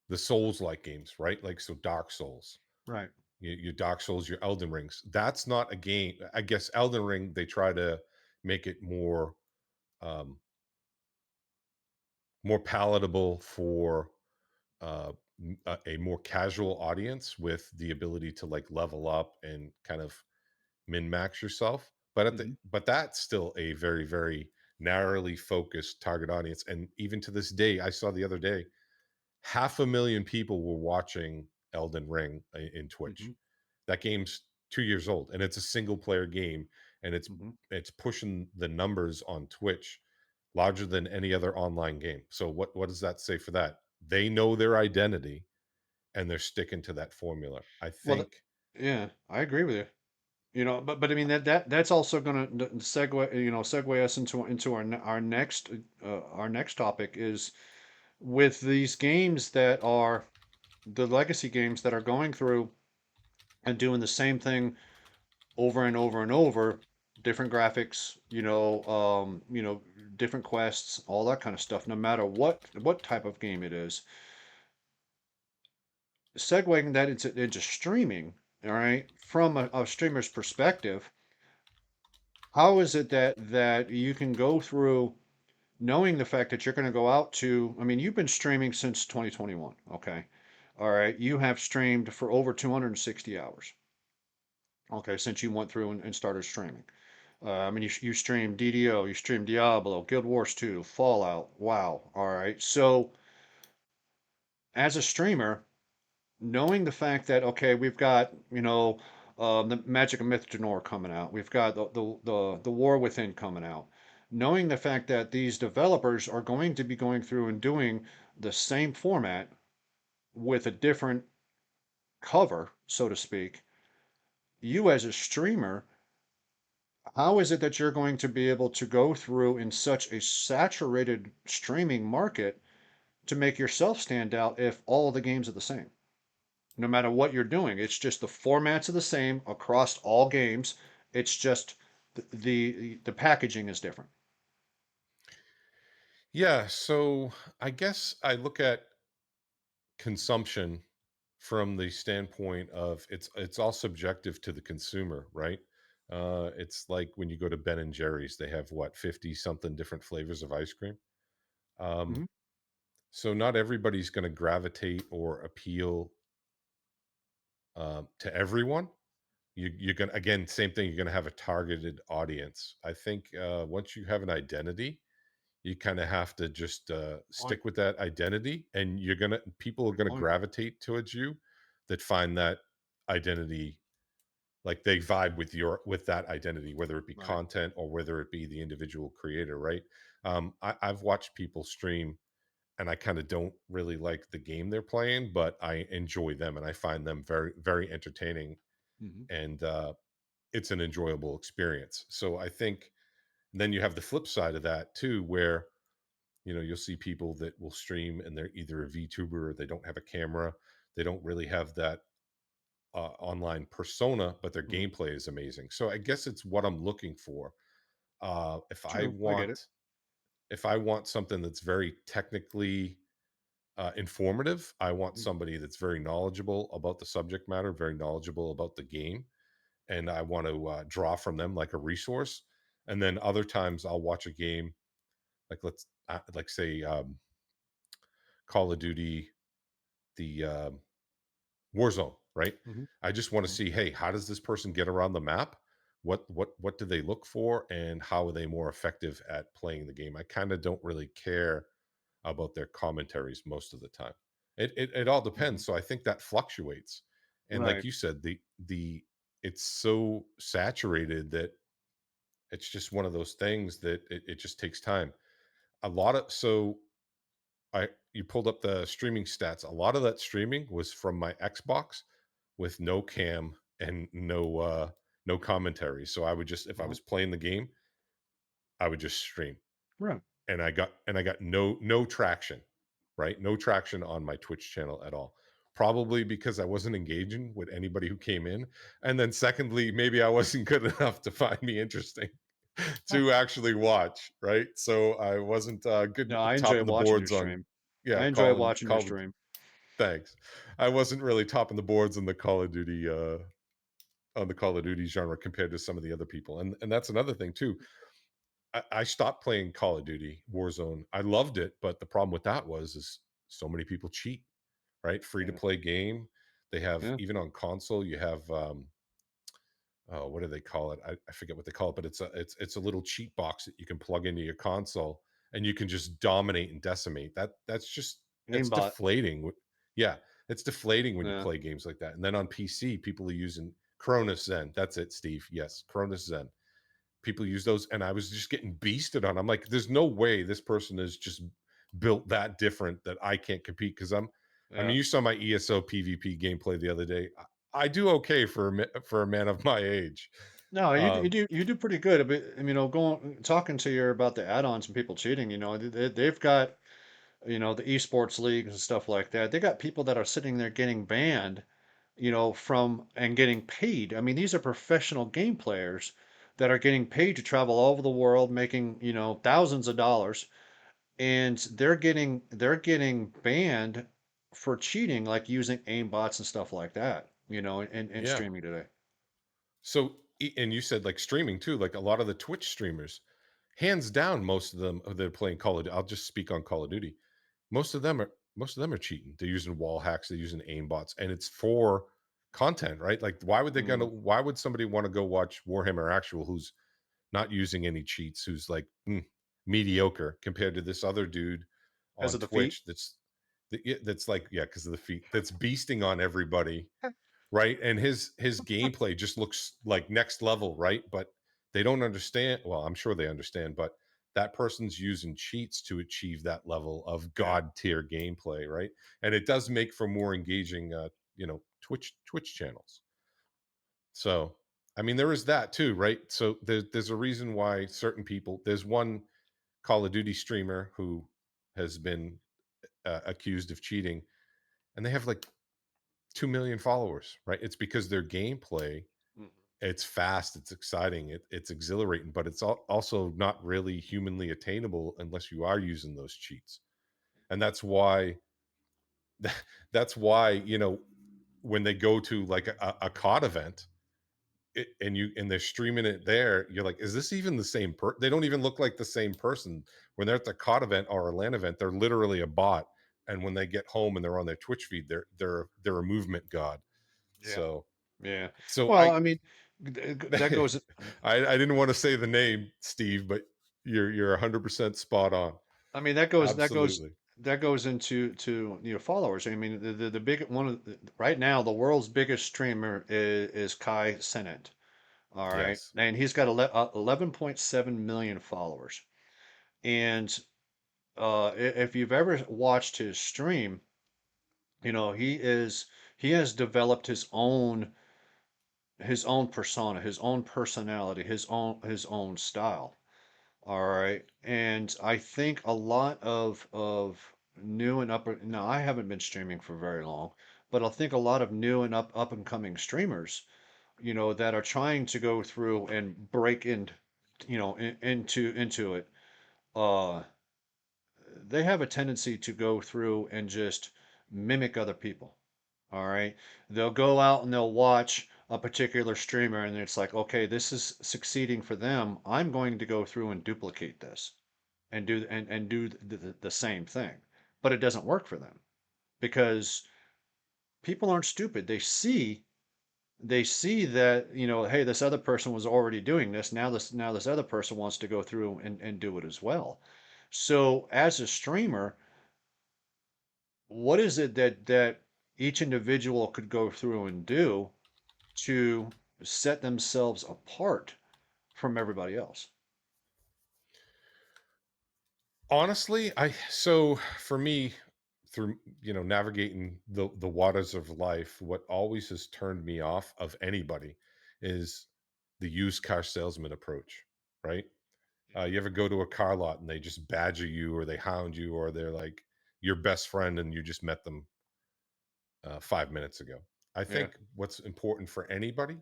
the Souls like games, right? Like, so Dark Souls, Right. your Dark Souls, your Elden Rings. That's not a game. I guess Elden Ring, they try to make it um, more palatable for uh, a more casual audience with the ability to like level up and kind of min max yourself. Mm-hmm. But that's still a very, very narrowly focused target audience. And even to this day, I saw the other day, 500,000 people were watching Elden Ring in Twitch. Mm-hmm. That game's 2 years old, and it's a single player game, and Mm-hmm. it's pushing the numbers on Twitch larger than any other online game. So what does that say for that? They know their identity, and they're sticking to that formula. I Well, think. yeah, I agree with you. You know, but I mean that's also going to segue, segue us into our next topic is with these games that are the legacy games that are going through and doing the same thing over and over and over, different graphics, different quests, all that kind of stuff, no matter what type of game it is. Segueing that into streaming, all right, from a streamer's perspective, how is it that you can go through knowing the fact that you're going to go out to, I mean, you've been streaming since 2021, okay? All right, you have streamed for over 260 hours, okay, since you went through and started streaming. I mean, you stream DDO, you stream Diablo, Guild Wars 2, Fallout. Wow. All right. So, as a streamer, knowing the fact that okay, we've got the Magic of Mythdonor coming out, we've got the War Within coming out, knowing the fact that these developers are going to be going through and doing the same format with a different cover, so to speak, you as a streamer, how is it that you're going to be able to go through in such a saturated streaming market to make yourself stand out if all the games are the same? No matter what you're doing, it's just the formats are the same across all games. It's just the packaging is different. Yeah, so I guess I look at consumption from the standpoint of it's all subjective to the consumer, right? It's like when you go to Ben and Jerry's, they have what 50 something different flavors of ice cream. Um, Hmm. so not everybody's going to gravitate or appeal to everyone. You're gonna again, same thing. You're gonna have a targeted audience. I think once you have an identity, you kind of have to just Point. stick with that identity, and people are Good gonna point. gravitate towards you that find that identity, like they vibe with that identity, whether it be Right. content or whether it be the individual creator, right? I've watched people stream, and I kind of don't really like the game they're playing, but I enjoy them, and I find them very very entertaining, Hmm. and it's an enjoyable experience. So I think then you have the flip side of that too, where you'll see people that will stream and they're either a VTuber or they don't have a camera, they don't really have that online persona, but their Hmm. gameplay is amazing. So I guess it's what I'm looking for. If I True. I get it. want, something that's very technically informative, I want Mhm. somebody that's very knowledgeable about the subject matter, very knowledgeable about the game, and I want to draw from them like a resource. And then other times I'll watch a game like like say Call of Duty, the Warzone, right? Hmm. I just want to see, hey, how does this person get around the map? What do they look for, and how are they more effective at playing the game? I kind of don't really care about their commentaries most of the time. It all Hmm. depends. So I think that fluctuates. And like Right. you said, the it's so saturated that it's just one of those things that it just takes time. A lot of so I You pulled up the streaming stats. A lot of that streaming was from my Xbox with no cam and no commentary. So I would just if I Uh-huh. was playing the game, I would just stream. Right. And I got no traction, right? No traction on my Twitch channel at all. Probably because I wasn't engaging with anybody who came in. And then secondly, maybe I wasn't good enough to find me interesting Huh. to actually watch, right? So I wasn't good No, at I top enjoy of the watching your boards on stream. I yeah, enjoy watching your Call of stream. thanks. I wasn't really topping the boards on the Call of Duty genre compared to some of the other people. And that's another thing too. I stopped playing Call of Duty Warzone. I loved it, but the problem with that is so many people cheat, right? Free to Yeah. play game. They have Yeah. even on console, you have oh, what do they call it? I forget what they call it, but it's a little cheat box that you can plug into your console and you can just dominate and decimate. That's just it's Aimbot. deflating. Yeah, it's deflating when you Yeah. play games like that. And then on PC, people are using Cronus Zen. That's it, Steve. Yes, Cronus Zen. People use those, and I was just getting beasted on. I'm like, there's no way this person is just built that different that I can't compete because I'm I mean, Yeah. you saw my ESO PvP gameplay the other day. I do okay for for a man of my age. No, Um, you do pretty good. But you know, going talking to you about the add-ons and people cheating, you know, they've got you know the esports leagues and stuff like that. They got people that are sitting there getting banned, you know, from and getting paid. I mean, these are professional game players that are getting paid to travel all over the world, making you know thousands of dollars, and they're getting banned for cheating, like using aim bots and stuff like that. You know, in yeah. streaming today. So, and you said like streaming too, like a lot of the Twitch streamers, hands down, most of them that are playing Call of Duty. I'll just speak on Call of Duty. Most of them are cheating. They're using wall hacks. They're using aim bots, and it's for content, right? Like, Mm, Why would somebody want to go watch Warhammer Actual who's not using any cheats, who's like mediocre compared to this other dude because on of the feet. Twitch that's like yeah, because of the feet, that's beasting on everybody, right? And his gameplay just looks like next level, right? But they don't understand. Well, I'm sure they understand, but that person's using cheats to achieve that level of Yeah. god tier gameplay, right? And it does make for more engaging, Twitch channels. So, I mean, there is that too, right? So there's a reason why certain people. There's one Call of Duty streamer who has been accused of cheating, and they have like 2 million followers, right? It's because their gameplay, Mhm. it's fast, it's exciting, it's exhilarating, but it's also not really humanly attainable unless you are using those cheats. And that's why, when they go to like a COD event, and they're streaming it there, you're like, is this even the same they don't even look like the same person. When they're at the COD event or a LAN event, they're literally a bot. And when they get home and they're on their Twitch feed, they're a movement god. Yeah. So Yeah. so Well, I I mean, that goes. I didn't want to say the name, Steve, but you're 100% spot on. I mean, that goes Absolutely. that goes into you know followers. I mean, the big one of right now the world's biggest streamer is Kai Cenat. All right, Yes. and he's got 11.7 million followers. And if you've ever watched his stream, you know he has developed his own persona, his own personality, his own style. All right. And I think a lot of new and upper now I haven't been streaming for very long, but I think a lot of new and up and coming streamers, you know, that are trying to go through and break into you know into it, uh they have a tendency to go through and just mimic other people. All right. They'll go out and they'll watch a particular streamer and it's like, okay, this is succeeding for them. I'm going to go through and duplicate this and do the same thing. But it doesn't work for them because people aren't stupid. They see that, you know, hey, this other person was already doing this. Now this other person wants to go through and do it as well. So as a streamer, what is it that each individual could go through and do to set themselves apart from everybody else? Honestly, I so for me, through navigating the waters of life, what always has turned me off of anybody is the used car salesman approach, right? You ever go to a car lot and they just badger you, or they hound you, or they're like your best friend and you just met them 5 minutes ago? I Yeah, think what's important for anybody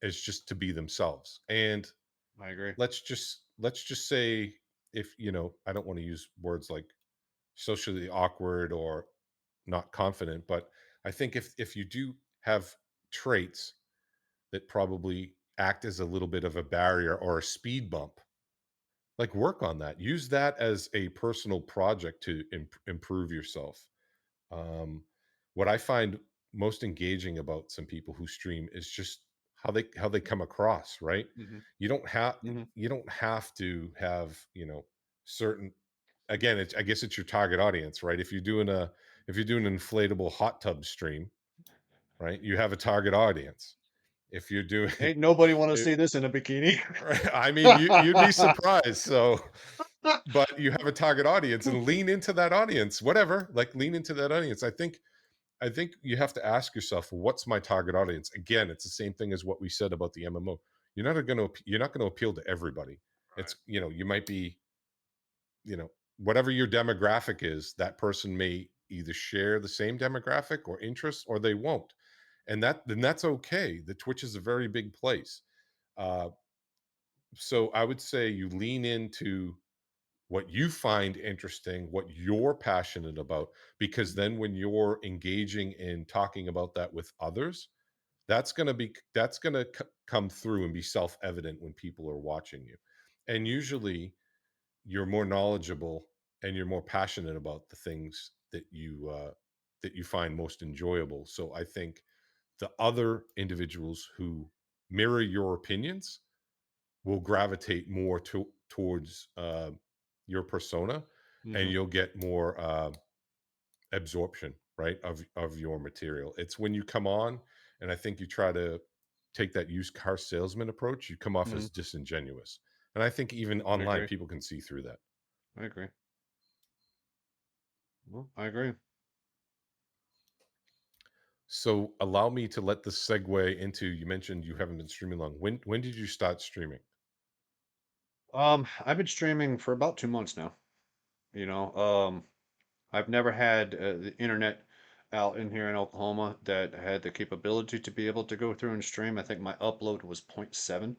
is just to be themselves. And I agree. let's just say, if I don't want to use words like socially awkward or not confident, but I think if you do have traits that probably act as a little bit of a barrier or a speed bump, like, work on that. Use that as a personal project to improve yourself. um, what I find most engaging about some people who stream is just how they come across, right? Hmm. You don't have Hmm. you don't have to have, certain, again, I guess it's your target audience, right? If you're doing an inflatable hot tub stream, right, you have a target audience. If you're doing Ain't nobody want to it, see this in a bikini. I mean, you'd be surprised. So but you have a target audience and lean into that audience, whatever, like lean into that audience. I think you have to ask yourself, what's my target audience? Again, it's the same thing as what we said about the MMO. You're not going to appeal to everybody. Right. You might be, whatever your demographic is, that person may either share the same demographic or interests or they won't. And that's okay. The Twitch is a very big place. Uh, so I would say you lean into what you find interesting, what you're passionate about, because then when you're engaging in talking about that with others, that's going to come through and be self-evident when people are watching you. And usually you're more knowledgeable and you're more passionate about the things that you find most enjoyable. So I think the other individuals who mirror your opinions will gravitate more towards your persona, and Hmm. you'll get more absorption, right, of your material. It's when you come on, and I think you try to take that used car salesman approach, you come off Hmm. as disingenuous. And I think even I online, agree. people can see through that. I agree. Well, I agree. So allow me to let this segue into, you mentioned you haven't been streaming long. When did you start streaming? I've been streaming for about 2 months now. You know, I've never had the internet out in here in Oklahoma that had the capability to be able to go through and stream. I think my upload was point 0.7,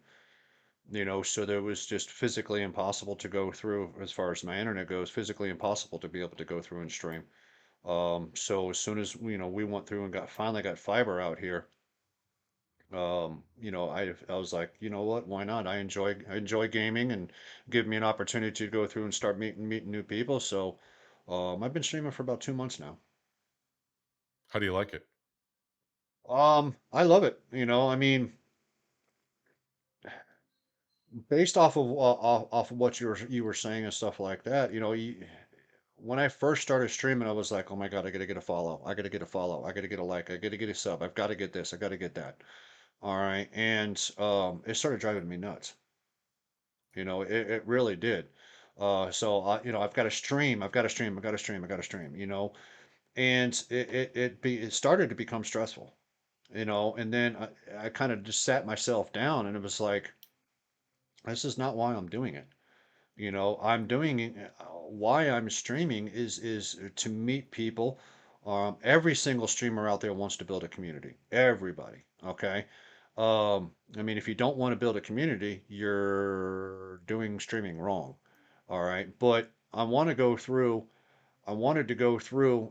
so there was just physically impossible to go through as far as my internet goes, physically impossible to be able to go through and stream. So as soon as, we went through and finally got fiber out here, I was like, you know what, why not? I enjoy gaming and give me an opportunity to go through and start meeting new people. So, I've been streaming for about 2 months now. How do you like it? I love it. I mean, based off of what you were saying and stuff like that, when I first started streaming, I was like, oh my God, I gotta get a follow. I gotta get a follow. I gotta get a like. I gotta get a sub. I've got to get this. I got to get that. All right. And it started driving me nuts. It really did. So I've got to stream. I've got to stream. I've got to stream. I've got to stream. And it started to become stressful. And then I kind of just sat myself down, and it was like, this is not why I'm doing it. I'm doing it, why I'm streaming is to meet people. Every single streamer out there wants to build a community. Everybody, okay? I mean, if you don't want to build a community, you're doing streaming wrong. All right, but I wanted to go through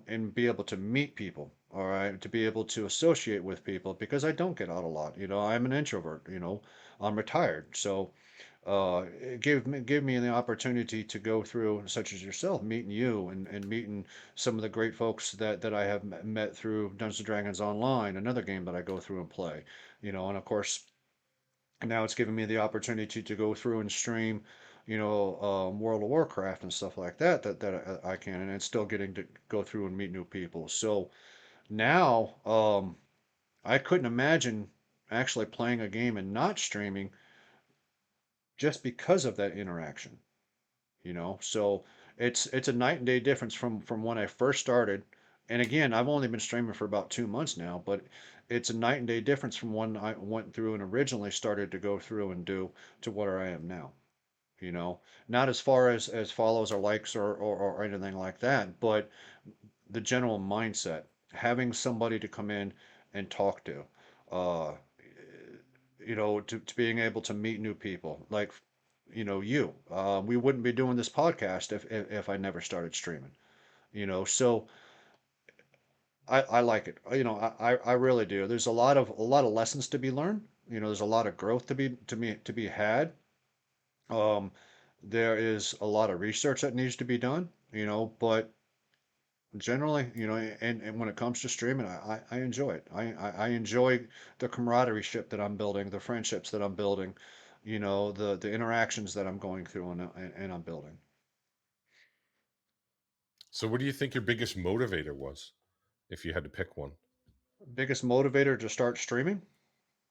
and be able to meet people. All right, to be able to associate with people because I don't get out a lot. I'm an introvert. I'm retired, so it gave me the opportunity to go through, such as yourself, meeting you and meeting some of the great folks that I have met through Dungeons and Dragons Online, another game that I go through and play. And of course, now it's given me the opportunity to go through and stream, World of Warcraft and stuff like that that I can, and it's still getting to go through and meet new people. So now, I couldn't imagine actually playing a game and not streaming just because of that interaction. So it's a night and day difference from when I first started. And again, I've only been streaming for about 2 months now, but it's a night and day difference from when I went through and originally started to go through and do to where I am now. you know Not as far as follows or likes or anything like that, but the general mindset, having somebody to come in and talk to, uh to being able to meet new people, like, we wouldn't be doing this podcast if I never started streaming. So I like it. I really do. There's a lot of lessons to be learned. There's a lot of growth to be had. Um, there is a lot of research that needs to be done. But generally, and when it comes to streaming, I enjoy it. I enjoy the camaraderie ship that I'm building, the friendships that I'm building, the interactions that I'm going through and I'm building. So what do you think your biggest motivator was, if you had to pick one? Biggest motivator to start streaming?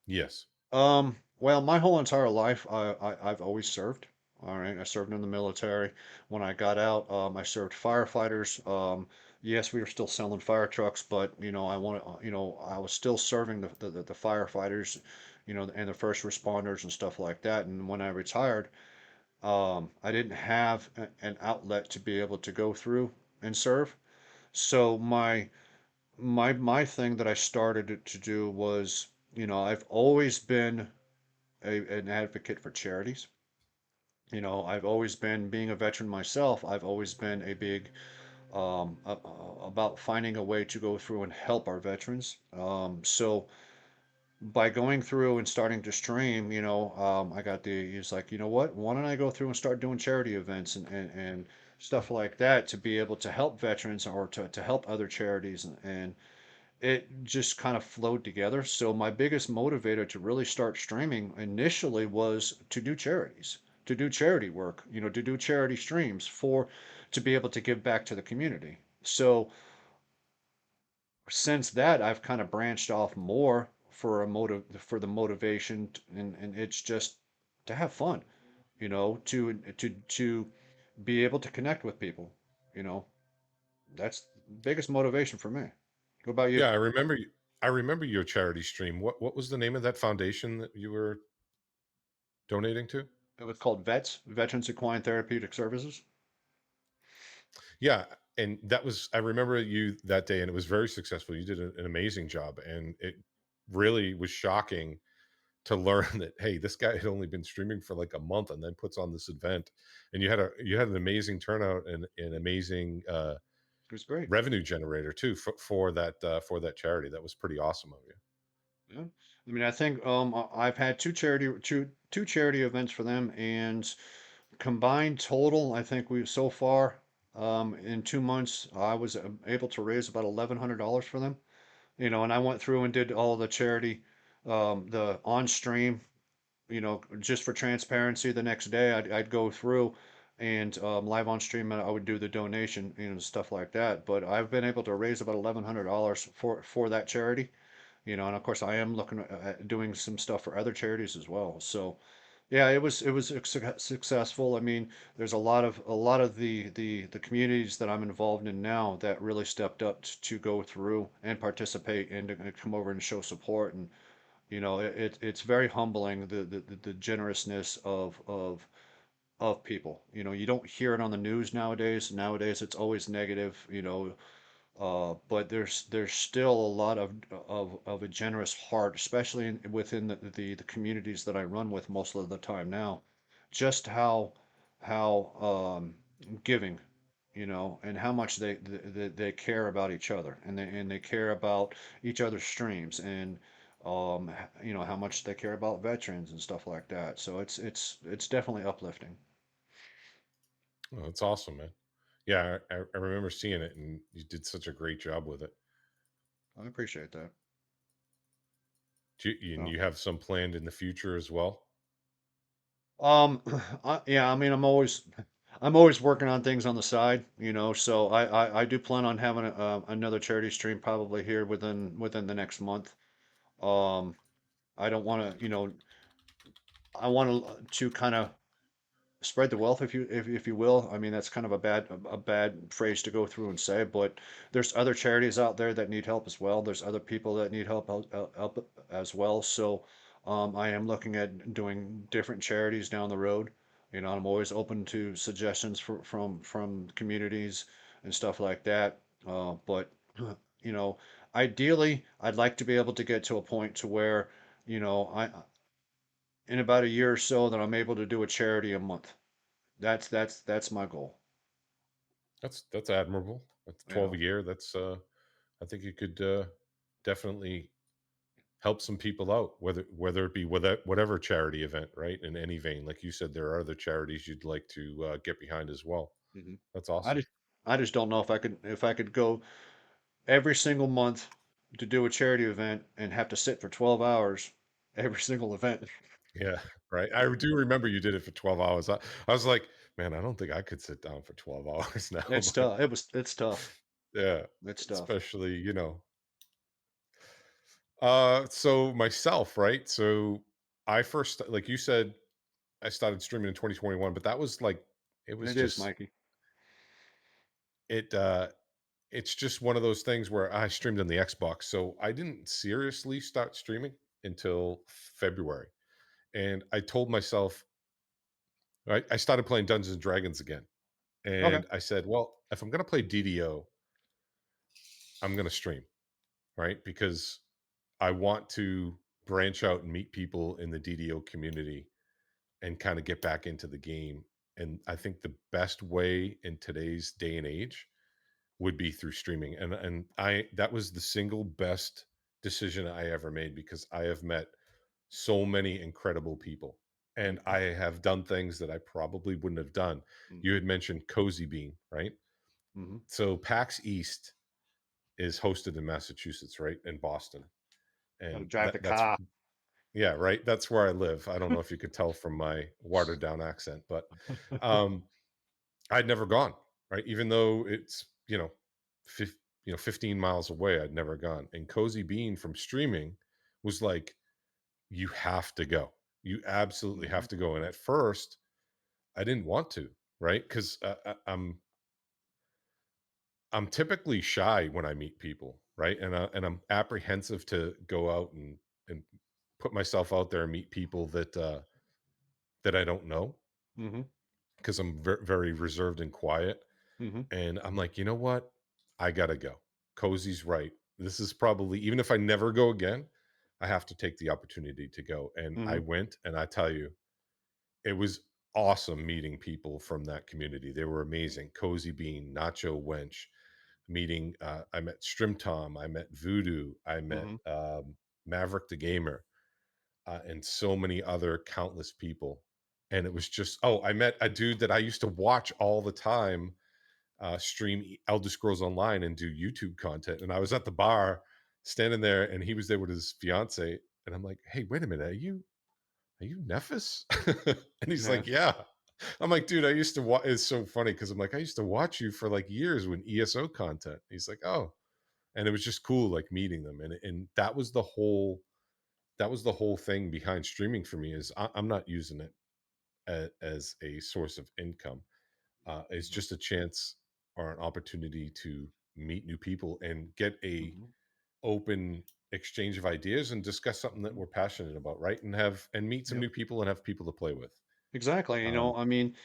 Yes. Well, my whole entire life, I've always served. All right, I served in the military. When I got out, I served firefighters. Yes, we were still selling fire trucks, but I was still serving the firefighters, and the first responders and stuff like that. And when I retired, I didn't have an outlet to be able to go through and serve. So my thing that I started to do was, I've always been an advocate for charities. I've always been, being a veteran myself, I've always been a big about finding a way to go through and help our veterans. So by going through and starting to stream, I got he's like, you know what? Why don't I go through and start doing charity events and stuff like that to be able to help veterans or to help other charities and it just kind of flowed together. So my biggest motivator to really start streaming initially was to do charities, to do charity work, to do charity streams to be able to give back to the community. So since that, I've kind of branched off more for the motivation, and it's just to have fun, to be able to connect with people. You know, that's the biggest motivation for me. What about you? Yeah, I remember your charity stream. What was the name of that foundation that you were donating to? It was called Veterans Equine Therapeutic Services. Yeah, and that was I remember you that day, and it was very successful. You did an amazing job, and it really was shocking to learn that hey, this guy had only been streaming for like a month, and then puts on this event, and you had an amazing turnout and an amazing It was great. revenue generator too for that charity. That was pretty awesome of you. Yeah. I mean, I think I've had two charity events for them, and combined total, I think we so far in 2 months I was able to raise about $1,100 for them. And I went through and did all the charity, the on stream. Just for transparency, the next day I'd go through and live on stream, and I would do the donation, stuff like that. But I've been able to raise about $1,100 for that charity. And of course I am looking at doing some stuff for other charities as well. So yeah, it was successful. I mean, there's a lot of the communities that I'm involved in now that really stepped up to go through and participate and to come over and show support. And it's very humbling, the generousness of people. You don't hear it on the news nowadays. Nowadays it's always negative. But there's still a lot of a generous heart, especially within the communities that I run with most of the time now. Just how giving, and how much they care about each other, and they care about each other's streams, and how much they care about veterans and stuff like that. So it's definitely uplifting. Oh, that's awesome, man. Yeah, I remember seeing it, and you did such a great job with it. I appreciate that. And So. you have some planned in the future as well. Yeah, I mean, I'm always working on things on the side, so I do plan on having another charity stream probably here within the next month. Um, I don't want to, I want to kind of spread the wealth, if you will. I mean, that's kind of a bad phrase to go through and say, but there's other charities out there that need help as well. There's other people that need help as well. So I am looking at doing different charities down the road. I'm always open to suggestions from communities and stuff like that. But you know, ideally, I'd like to be able to get to a point to where I in about a year or so that I'm able to do a charity a month. That's my goal. That's admirable. That's 12 Yeah. a year. That's I think you could definitely help some people out, whether it be whatever charity event, right? In any vein, like you said, there are other charities you'd like to get behind as well. hmm That's I awesome. just I just don't know if I could go every single month to do a charity event and have to sit for 12 hours every single event. Yeah, right. I do remember you did it for 12 hours. I was like, man, I don't think I could sit down for 12 hours now, It's but tough. It's tough. yeah, It's tough. especially, so myself, right? So I first, like you said, I started streaming in 2021, but that was like it was It is, just Mikey. it it's just one of those things where I streamed on the Xbox. So I didn't seriously start streaming until February. And I told myself, right, I started playing Dungeons and Dragons again. Okay. And I said, well, if I'm going to play DDO, I'm going to stream, right? Because I want to branch out and meet people in the DDO community and kind of get back into the game. And I think the best way in today's day and age would be through streaming. And I that was the single best decision I ever made because I have met so many incredible people. And Hmm. I have done things that I probably wouldn't have done. You Hmm. had mentioned Cozy Bean, right? Hmm. So PAX East is hosted in Massachusetts, right? In Boston. Got to And drive the that's car. yeah, right. That's where I live. I don't know if you could tell from my watered down accent, but um I'd never gone, right? Even though it's, fif- 15 miles away, I'd never gone. And Cozy Bean from streaming was like, you have to go. You absolutely Hmm. have to go. And at first, I didn't want to, right? Because I'm typically shy when I meet people, right? And I'm apprehensive to go out and put myself out there and meet people that I don't know Hmm. because I'm very reserved and quiet. Hmm. And I'm like, you know what? I gotta go. Cozy's right. This is probably even if I never go again, I have to take the opportunity to go. And I Hmm. went, and I tell you, it was awesome meeting people from that community. They were amazing. Cozy Bean, Nacho Wench, meeting. I met Strim Tom. I met Voodoo. I met Hmm. Maverick the Gamer, and so many other countless people. And it was just, oh, I met a dude that I used to watch all the time stream Elder Scrolls Online and do YouTube content. And I was at the bar standing there, and he was there with his fiance. And I'm like, "Hey, wait a minute, are you Nephis?" And he's Yeah. like, "Yeah." I'm like, "Dude, I used to watch." It's so funny because I'm like, "I used to watch you for like years when ESO content." He's like, "Oh," and it was just cool, like meeting them, and that was the whole thing behind streaming for me is I'm not using it as a source of income. It's just a chance or an opportunity to meet new people and get a Hmm. open exchange of ideas and discuss something that Hmm. we're passionate about, right? And meet some Yep. new people and have people to play with. Exactly. Um, I mean,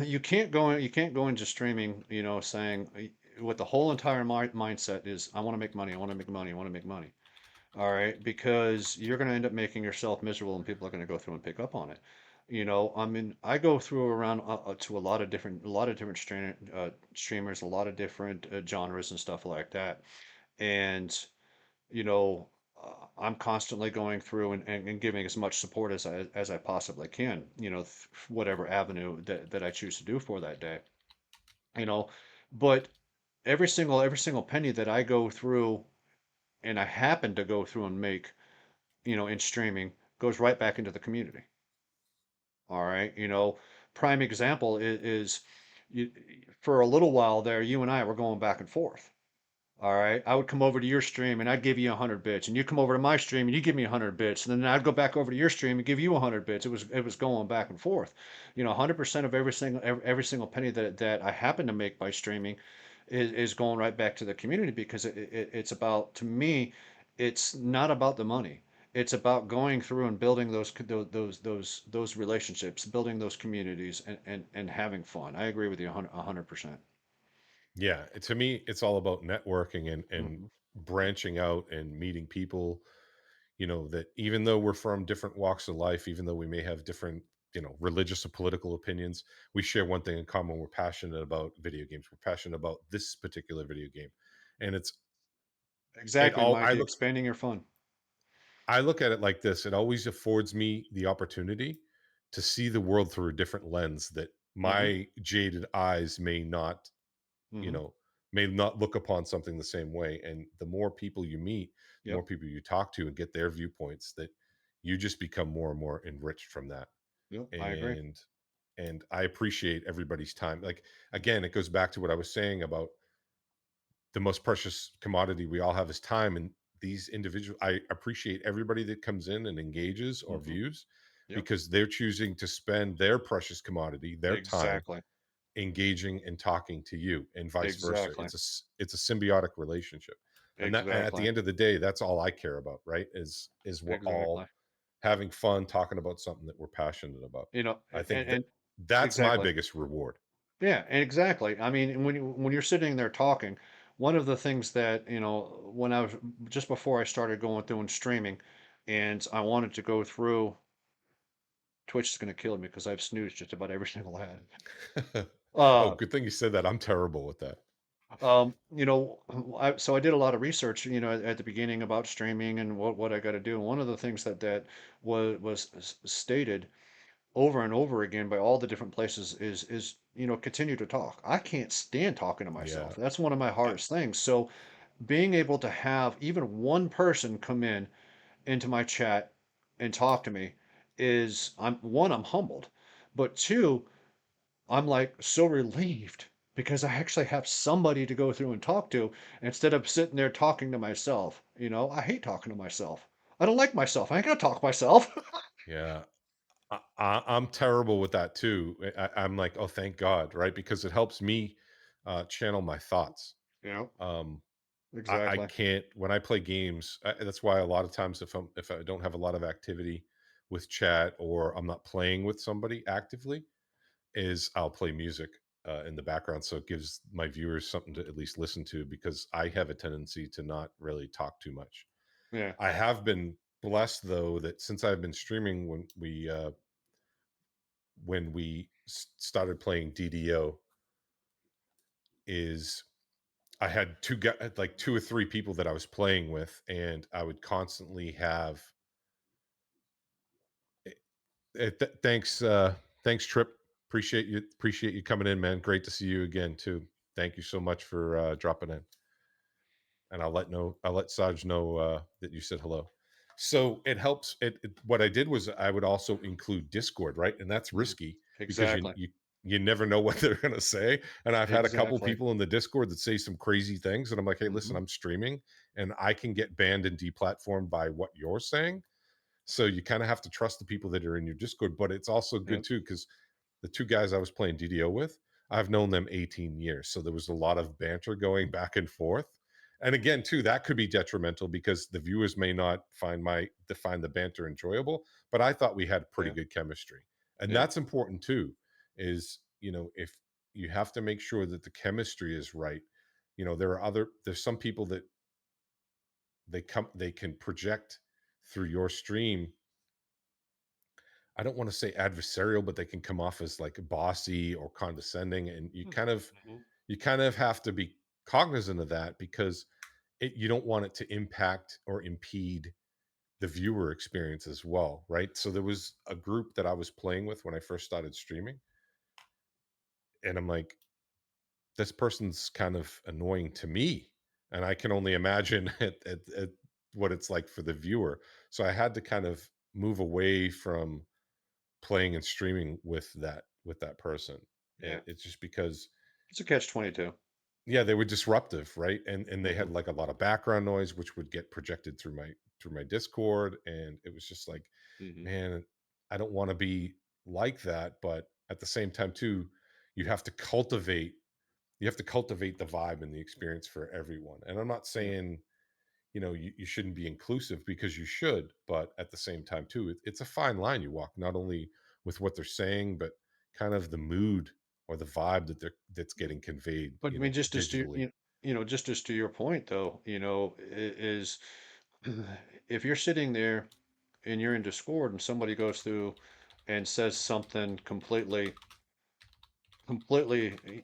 you can't go into streaming, saying what the whole entire mindset is, I want to make money, I want to make money, I want to make money. All right, because you're going to end up making yourself miserable, and people are going to go through and pick up on it. I mean, I go through around to a lot of different streamers, a lot of different genres and stuff like that, and you know, I'm constantly going through and giving as much support as I possibly can, whatever avenue that I choose to do for that day, you know. But every single penny that I go through and I happen to go through and make, in streaming goes right back into the community. All right. Prime example is you, for a little while there, you and I were going back and forth. All right. I would come over to your stream and I'd give you 100 bits, and you come over to my stream and you give me 100 bits, and then I'd go back over to your stream and give you 100 bits. It was going back and forth. 100% of every single penny that I happen to make by streaming is going right back to the community because it's about, to me, it's not about the money. It's about going through and building those relationships, building those communities, and having fun. I agree with you 100%. yeah, to me, it's all about networking and Hmm. branching out and meeting people. That even though we're from different walks of life, even though we may have different, religious or political opinions, we share one thing in common. We're passionate about video games. We're passionate about this particular video game, and it Exactly, all. I Mikey. look Expanding your fun. I look at it like this. It always affords me the opportunity to see the world through a different lens that Hmm. my jaded eyes you Hmm. know, may not look upon something the same way. And the more people you meet, the more Yep. people you talk to and get their viewpoints, that you just become more and more enriched from that. Yep. I agree. And I appreciate everybody's time. Like again, it goes back to what I was saying about the most precious commodity we all have is time. And these individuals, I appreciate everybody that comes in and engages or Hmm. views, Yep. because they're choosing to spend their precious commodity, their time, Exactly. engaging and talking to you, and vice versa. Exactly. It's a symbiotic relationship, and at the Exactly. end of the day, that's all I care about, right? Is we're Exactly. all having fun talking about something that we're passionate about. You know, I and think that that's my exactly. biggest reward. Yeah, exactly. I mean, when you're sitting there talking, one of the things that, when I was just before I started going through and streaming, and I wanted to go through, Twitch is going to kill me because I've snoozed just about every single ad. Oh, Uh, good thing you said that. I'm terrible with that. so I did a lot of research, at the beginning about streaming and what I got to do. And one of the things that was stated over and over again by all the different places is continue to talk. I can't stand talking to Yeah. myself. That's one of my I, hardest things. So being able to have even one person come in into my chat and talk to me is I'm humbled, but two, I'm like so relieved because I actually have somebody to go through and talk to instead of sitting there talking to myself. I hate talking to myself. I don't like myself. I ain't gonna talk myself. yeah. I'm terrible with that too. I'm like, oh, thank God, right? Because it helps me channel my thoughts. You know, Um, I exactly. can't when I play games. That's why a lot of times if I don't have a lot of activity with chat or I'm not playing with somebody actively, is I'll play music in the background, so it gives my viewers something to at least listen to because I have a tendency to not really talk too much. Yeah. I have been blessed though that since I've been streaming when we started playing DDO is I had like two or three people that I was playing with, and I would constantly have. Thanks, thanks, Trip. Appreciate you coming in, man. Great to see you again too. Thank you so much for dropping in, and I'll let Saj know that you said hello. So it helps. What I did was I would also include Discord, right, and that's Mhm. risky because Exactly. you never know what they're going to say. And I've had a couple Exactly. people in the Discord that say some crazy things, and I'm like, hey, listen, Hmm. I'm streaming, and I can get banned and deplatformed by what you're saying. So you kind of have to trust the people that are in your Discord, but it's also good Yep. too because the two guys I was playing DDO with, I've known them 18 years. So there was a lot of banter going back and forth. And again, too, that could be detrimental because the viewers may not find the banter enjoyable, but I thought we had pretty Yeah. good chemistry. And Yeah. that's important too, is if you have to make sure that the chemistry is right. There's some people that they can project through your stream. I don't want to say adversarial, but they can come off as like bossy or condescending, and Mhm. you kind of have to be cognizant of that because you don't want it to impact or impede the viewer experience as well, right? So there was a group that I was playing with when I first started streaming, and I'm like, this person's kind of annoying to me, and I can only imagine at what it's like for the viewer. So I had to kind of move away from playing and streaming with that person. Yeah. It's just because It's a catch 22. yeah, they were disruptive, right? And they Hmm. had like a lot of background noise which would get projected through my Discord, and it was just like, Hmm. man, I don't want to be like that, but at the same time too, you have to cultivate the vibe and the experience for everyone. And I'm not Yeah. saying you shouldn't be inclusive because you should, but at the same time too, it's a fine line you walk, not only with what they're saying but kind of the mood or the vibe that's getting conveyed But I mean, just as to digitally. just as to your point, though, is if you're sitting there and you're in Discord and somebody goes through and says something completely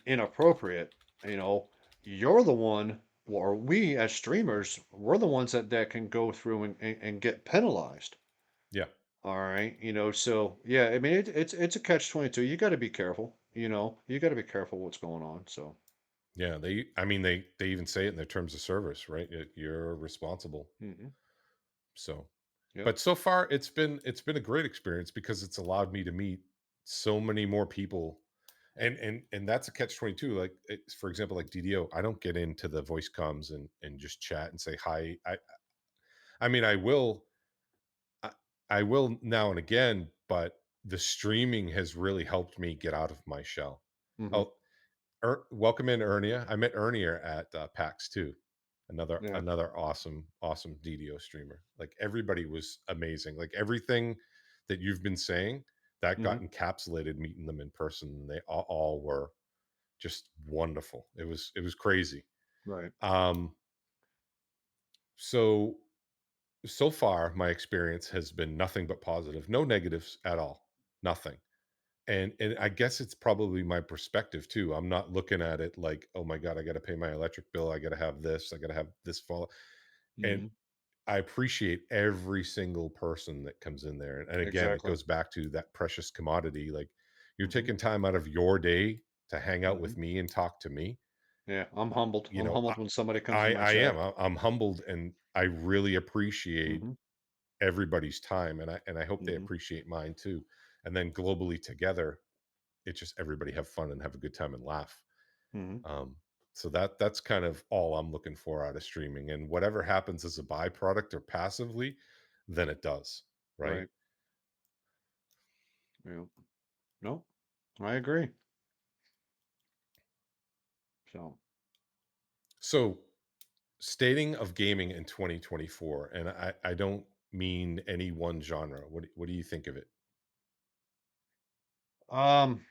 inappropriate, you know, you're the one, or we as streamers, we're the ones that can go through and get penalized. Yeah, All right, so yeah, I mean it's a catch 22. You got to be careful, you got to be careful what's going on. So, yeah, they even say it in their terms of service, right? You're responsible. hmm. So Yep. but so far it's been a great experience because it's allowed me to meet so many more people. And that's a catch 22. Like for example, like DDO, I don't get into the voice comms and just chat and say hi. I mean, I will now and again, but the streaming has really helped me get out of my shell. Hmm. Oh, welcome in Ernia. I met Ernia at PAX too. Yeah. Another awesome DDO streamer. Like everybody was amazing. Like everything that you've been saying that got Hmm. encapsulated meeting them in person. They all were just wonderful. It was crazy. Right. Um, so so far my experience has been nothing but positive, no negatives at all, nothing. And I guess it's probably my perspective too. I'm not looking at it like, oh my god, I got to pay my electric bill, I got to have this, I got to have this fall. And Hmm. I appreciate every single person that comes in there. And again, it Exactly. goes back to that precious commodity. Like you're Hmm. taking time out of your day to hang out Hmm. with me and talk to me. Yeah, I'm humbled. You I'm know, humbled when somebody comes in I my I chat. am. I'm humbled and I really appreciate Hmm. everybody's time, and I hope they Hmm. appreciate mine too. And then globally together, it's just everybody have fun and have a good time and laugh. Hmm. Um, so that's kind of all I'm looking for out of streaming. And whatever happens as a byproduct or passively, then it does, right? Right. Yeah. No, I agree. So, So stating of gaming in 2024, and I don't mean any one genre. What do you think of it? um,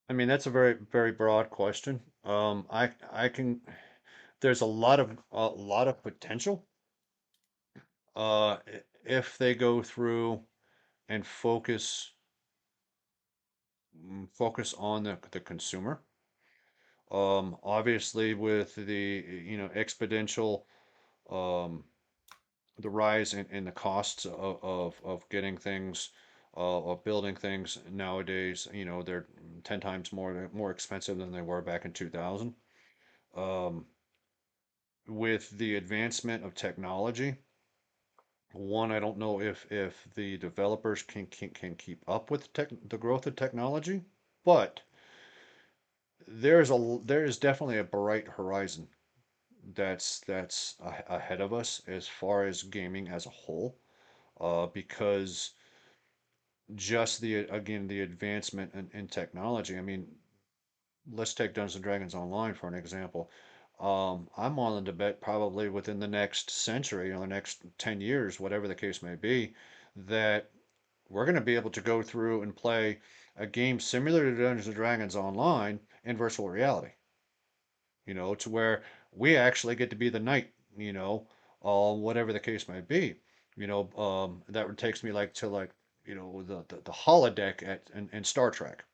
I mean, that's a very, very broad question. I can, there's a lot of potential, if they go through and focus on the consumer. Obviously with the, exponential, um, the rise in the costs of getting things, of building things nowadays, they're 10 times more expensive than they were back in 2000. Um, with the advancement of technology, one, I don't know if the developers can keep up with the growth of technology, but there is definitely a bright horizon that's ahead of us as far as gaming as a whole, because just the advancement in technology. I mean, let's take Dungeons and Dragons Online for an example. I'm willing to bet probably within the next century or the next 10 years, whatever the case may be, that we're going to be able to go through and play a game similar to Dungeons and Dragons Online in virtual reality, to where we actually get to be the knight, whatever the case may be. That takes me like the holodeck in Star Trek.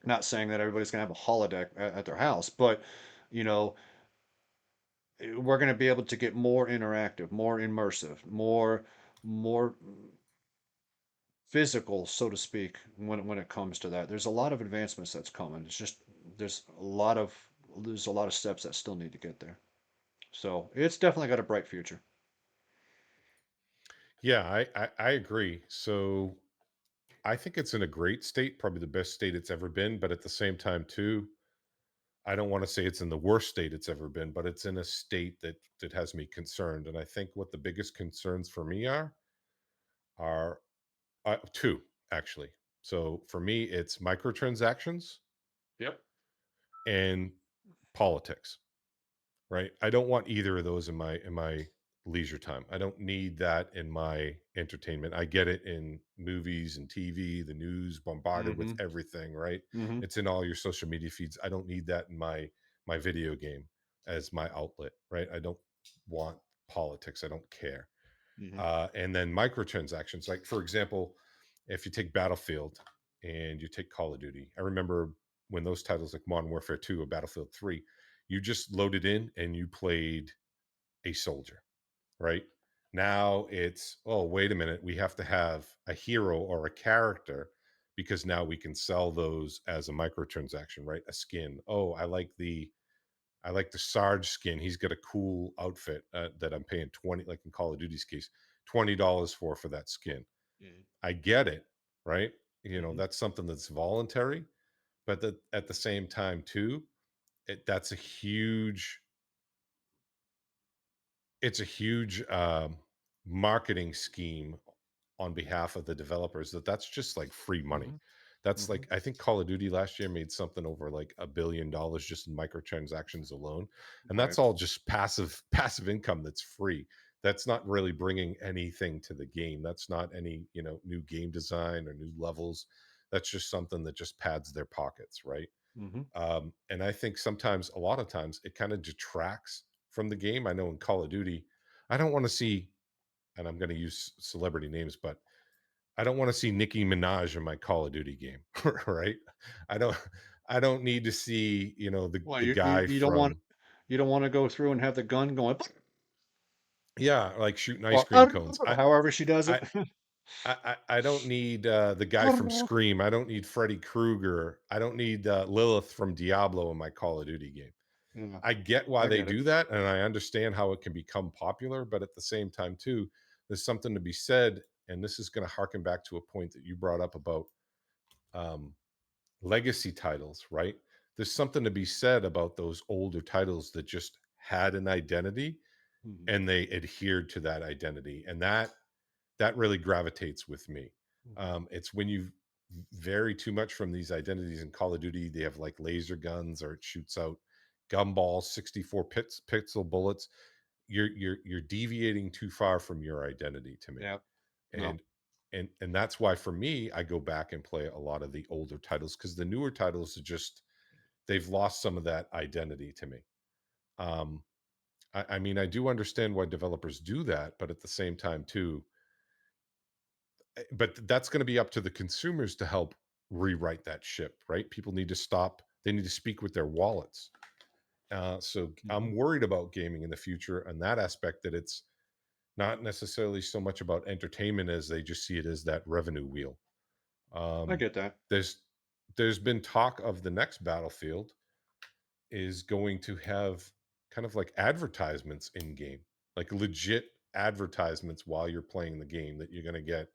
Not saying that everybody's gonna have a holodeck at their house, but you know, we're gonna be able to get more interactive, more immersive, more physical, so to speak, when it comes to that. There's a lot of advancements that's coming. It's just there's a lot of there's a lot of steps that still need to get there. So it's definitely got a bright future. Yeah, I agree. So I think it's in a great state, probably the best state it's ever been. But at the same time, too, I don't want to say it's in the worst state it's ever been, but it's in a state that has me concerned. And I think what the biggest concerns for me are two actually. So for me, it's microtransactions Yep. and politics. Right? I don't want either of those in my leisure time. I don't need that in my entertainment. I get it in movies and TV, the news bombarded with Mm-hmm. everything, right? Mm-hmm. It's in all your social media feeds. I don't need that in my video game as my outlet, right? I don't want politics. I don't care. Mm-hmm. And then microtransactions, like for example, if you take Battlefield and you take Call of Duty, I remember when those titles like Modern Warfare 2 or Battlefield 3, you just loaded in and you played a soldier, right? Now it's, oh, wait a minute, we have to have a hero or a character because now we can sell those as a microtransaction, right? A skin. Oh, I like the Sarge skin. He's got a cool outfit that I'm paying 20, like in Call of Duty's case, $20 for that skin. Mm-hmm. I get it, right? Mm-hmm. That's something that's voluntary, but at the same time too, that's a huge it's a huge marketing scheme on behalf of the developers that's just like free money. Hmm. That's Hmm. like I think Call of Duty last year made something over like $1 billion just in microtransactions alone, and Right. that's all just passive income that's free. That's not really bringing anything to the game. That's not any new game design or new levels. That's just something that just pads their pockets, right? Hmm. And I think sometimes, a lot of times, it kind of detracts from the game. I know in Call of Duty, I don't want to see, and I'm going to use celebrity names, but I don't want to see Nicki Minaj in my Call of Duty game, right? I don't, I don't need to see, Well, the you, you guy you don't want from, you don't want to go through and have the gun going, yeah, like shooting ice or cream cones. however she does it. I, I don't need the guy from Scream. I don't need Freddy Krueger. I don't need Lilith from Diablo in my Call of Duty game. Yeah, I get why I they get it. do that, and I understand how it can become popular, but at the same time, too, there's something to be said, and this is going to harken back to a point that you brought up about um, legacy titles, right? There's something to be said about those older titles that just had an identity Hmm. and they adhered to that identity, and that really gravitates with me. Hmm. It's when you vary too much from these identities. In Call of Duty, they have like laser guns or it shoots out gumballs, 64 pixel bullets. You're deviating too far from your identity to me. Yeah. No. And and that's why for me, I go back and play a lot of the older titles because the newer titles are just they've lost some of that identity to me. Um, I mean, I do understand why developers do that, but at the same time, too, but that's going to be up to the consumers to help rewrite that ship, right? People need to stop. They need to speak with their wallets. So Hmm. I'm worried about gaming in the future and that aspect that it's not necessarily so much about entertainment as they just see it as that revenue wheel. I Um, get that. there's there's been talk of the next Battlefield is going to have kind of like advertisements in game, like legit advertisements while you're playing the game that you're going to get.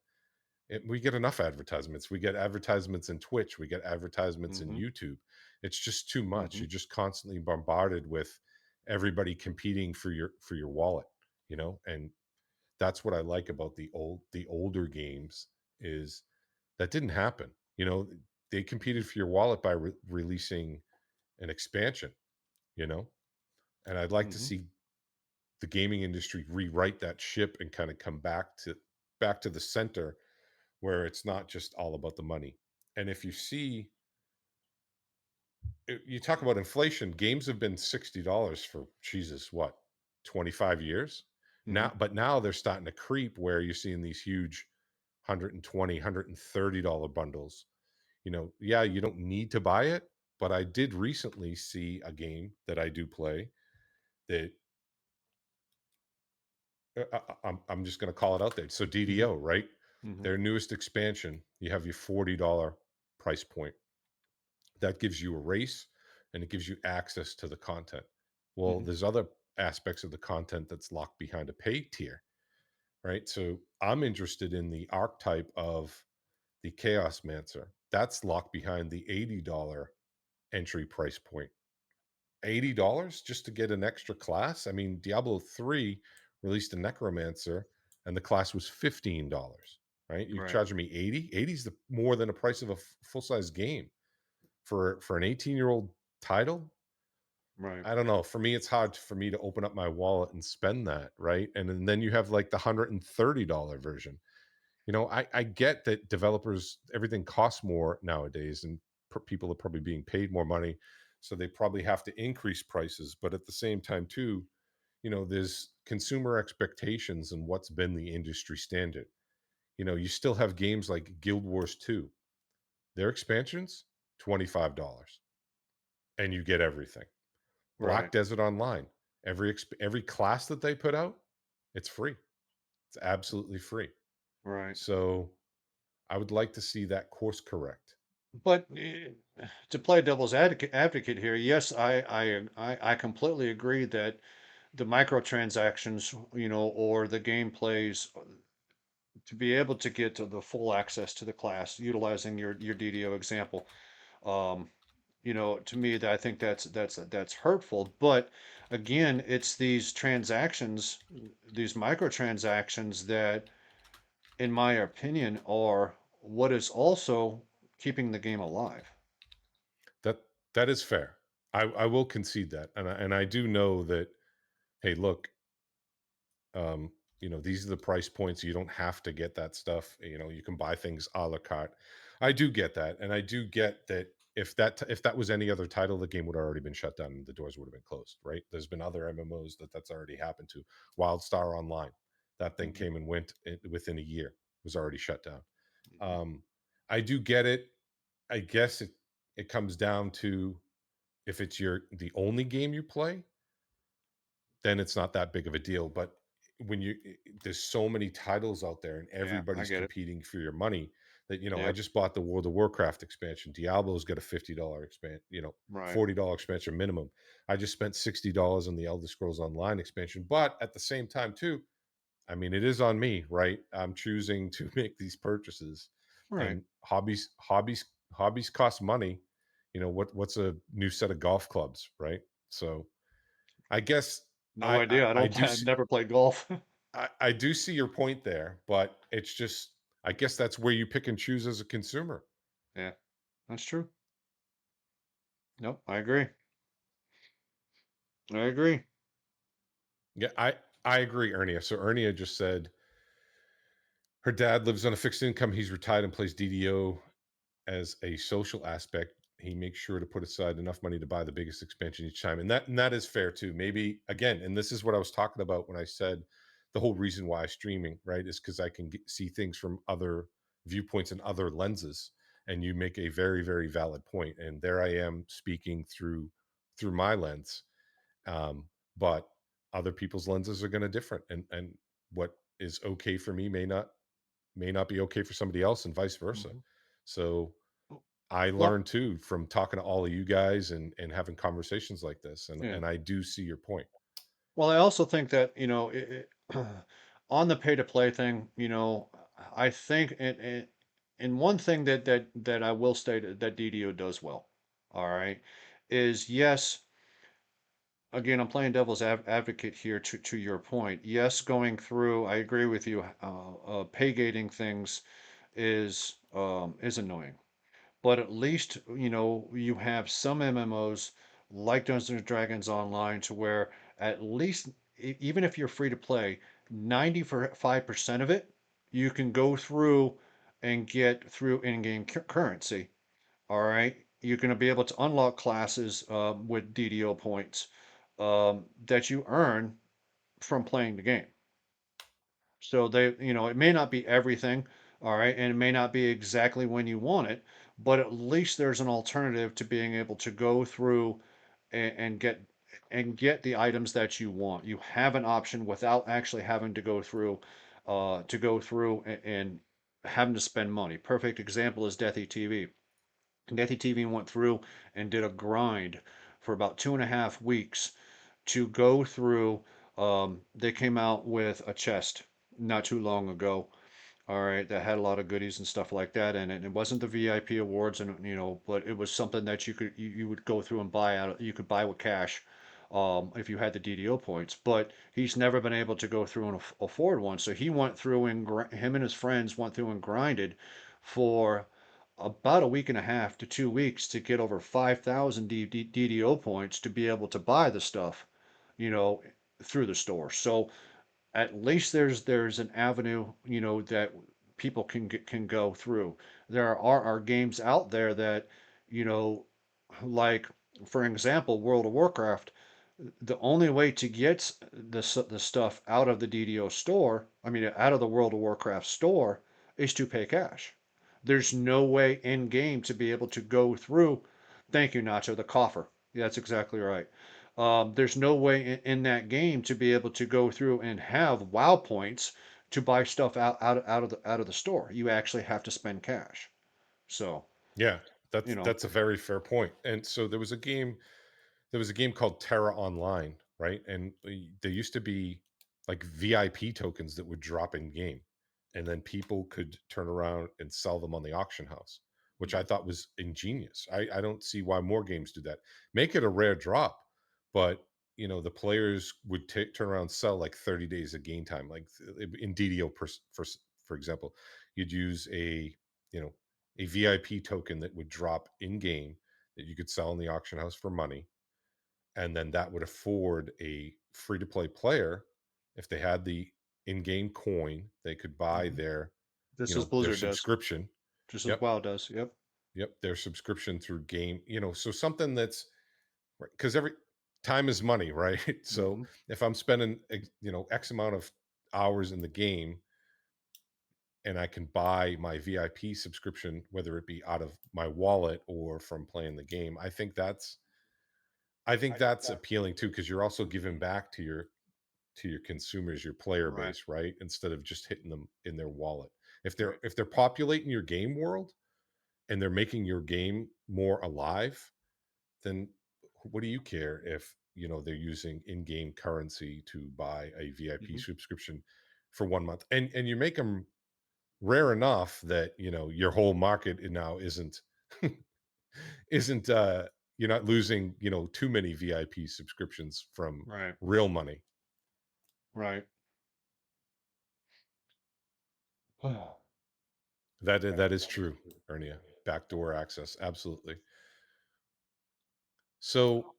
We get enough advertisements. We get advertisements in Twitch. We get advertisements in Hmm. YouTube. It's just too much. Hmm. You're just constantly bombarded with everybody competing for your wallet, and that's what I like about the older games is that didn't happen. They competed for your wallet by releasing an expansion, you know, and I'd like to Hmm. see the gaming industry rewrite that ship and kind of come back to the center where it's not just all about the money. And if you see, you talk about inflation, games have been $60 for Jesus, what, 25 years Hmm. now, but now they're starting to creep where you're seeing these huge 120, $130 bundles. Yeah, you don't need to buy it, but I did recently see a game that I do play that I'm just going to call it out there. So Hmm. DDO, right? Hmm. Their newest expansion, you have your $40 price point. That gives you a race and it gives you access to the content. Well, Hmm. there's other aspects of the content that's locked behind a pay tier, right? So I'm interested in the archetype of the Chaos Mancer. That's locked behind the $80 entry price point. $80 just to get an extra class? I mean, Diablo 3 released a Necromancer and the class was $15, right? You're Right. charging me 80? 80 is more than the price of a full-size game for an 18-year-old title. Right. I don't know. For me, it's hard for me to open up my wallet and spend that, right? And then you have like the $130 version. I get that developers, everything costs more nowadays, and people are probably being paid more money. So they probably have to increase prices. But at the same time, too, there's consumer expectations and what's been the industry standard. You still have games like Guild Wars 2, their expansions, $25, and you get everything. Black Right. Desert Online. Every class that they put out, it's free. It's absolutely free. Right. So I would like to see that course correct. But to play devil's advocate here, yes, I completely agree that the microtransactions, or the gameplays, to be able to get to the full access to the class, utilizing your DDO example. To me, that I think that's hurtful. But again, it's these transactions, these microtransactions that, in my opinion, are what is also keeping the game alive. That that is fair. I will concede that, and I do know that. Hey, look, um, these are the price points. You don't have to get that stuff. You can buy things a la carte. I do get that, and I do get that if that was any other title, the game would have already been shut down and the doors would have been closed. Right? There's been other MMOs that's already happened to. WildStar Online, that thing Hmm. came and went within a year. Was already shut down. Hmm. Um, I do get it. I guess it comes down to if it's the only game you play, then it's not that big of a deal. But when there's so many titles out there and Yeah, I everybody's get it. competing for your money that I Yep. just bought the World of Warcraft expansion. Diablo's got a $50 expansion, Right. $40 expansion minimum. I just spent $60 on the Elder Scrolls Online expansion, but at the same time too, I mean, it is on me, right? I'm choosing to make these purchases, Right. and hobbies cost money. What's a new set of golf clubs, right? So I guess No idea. I I don't. do I've see, never played golf. I do see your point there, but it's just I guess that's where you pick and choose as a consumer. Yeah, that's true. Nope, I agree. I agree. Yeah, I agree, Ernia. So Ernia just said her dad lives on a fixed income. He's retired and plays DDO as a social aspect. He makes sure to put aside enough money to buy the biggest expansion each time, and that is fair too. Maybe again, and this is what I was talking about when I said the whole reason why streaming, right, is because I can see things from other viewpoints and other lenses. And you make a very very valid point, and there I am speaking through my lens, um, but other people's lenses are going to different, and what is okay for me may not be okay for somebody else, and vice versa. Hmm. So I Well, learned too from talking to all of you guys and having conversations like this, and yeah. and I do see your point. Well, I also think that, on the pay to play thing, I think and one thing that I will state that DDO does well, all right, is yes, again, I'm playing devil's advocate here to your point. Yes, going through, I agree with you, pay gating things is annoying. But at least, you have some MMOs like Dungeons and Dragons Online to where at least, even if you're free to play, 95% of it you can go through and get through in-game currency. All right. You're going to be able to unlock classes with DDO points that you earn from playing the game. So it may not be everything, all right, and it may not be exactly when you want it, but at least there's an alternative to being able to go through and get the items that you want. You have an option without actually having to go through and having to spend money. Perfect example is Deathy TV. Deathy TV went through and did a grind for about 2.5 weeks to go through. They came out with a chest not too long ago. All right, that had a lot of goodies and stuff like that in it. And it wasn't the VIP awards, and but it was something that you would go through and buy out. You could buy with cash, if you had the DDO points. But he's never been able to go through and afford one, so he went through and him and his friends went through and grinded for about a week and a half to 2 weeks to get over 5,000 DDO points to be able to buy the stuff, you know, through the store. So at least there's an avenue, that people can go through. There are games out there that, you know, like for example, World of Warcraft. The only way to get the stuff out of the DDO store, I mean, out of the World of Warcraft store, is to pay cash. There's no way in game to be able to go through. Thank you, Nacho. The coffer. Yeah, that's exactly right. There's no way in that game to be able to go through and have WoW points to buy stuff out of the store. You actually have to spend cash. So, Yeah, you that's know, that's a very fair point. And so there was a game called Terra Online, right? And there used to be like VIP tokens that would drop in game, and then people could turn around and sell them on the auction house, which I thought was ingenious. I don't see why more games do that. Make it a rare drop, but the players would turn around and sell like 30 days of game time. Like in DDO, for example, you'd use you know a VIP token that would drop in game that you could sell in the auction house for money, and then that would afford a free to play player, if they had the in-game coin, they could buy Hmm. you Just as know their Blizzard does, subscription. just as Yep. WoW does. Yep. Yep, their subscription through game, so something that's right, because every time is money, right? So Hmm. if I'm spending X amount of hours in the game, and I can buy my VIP subscription, whether it be out of my wallet or from playing the game, I think that's appealing too, because you're also giving back to your consumers, your player Right. base, right? Instead of just hitting them in their wallet. If they're Right. if they're populating your game world and they're making your game more alive, then what do you care if they're using in-game currency to buy a VIP Hmm. subscription for 1 month, and you make them rare enough that your whole market now isn't you're not losing too many VIP subscriptions from Right. real money. Right. That is true, Ernia. Backdoor access, absolutely. So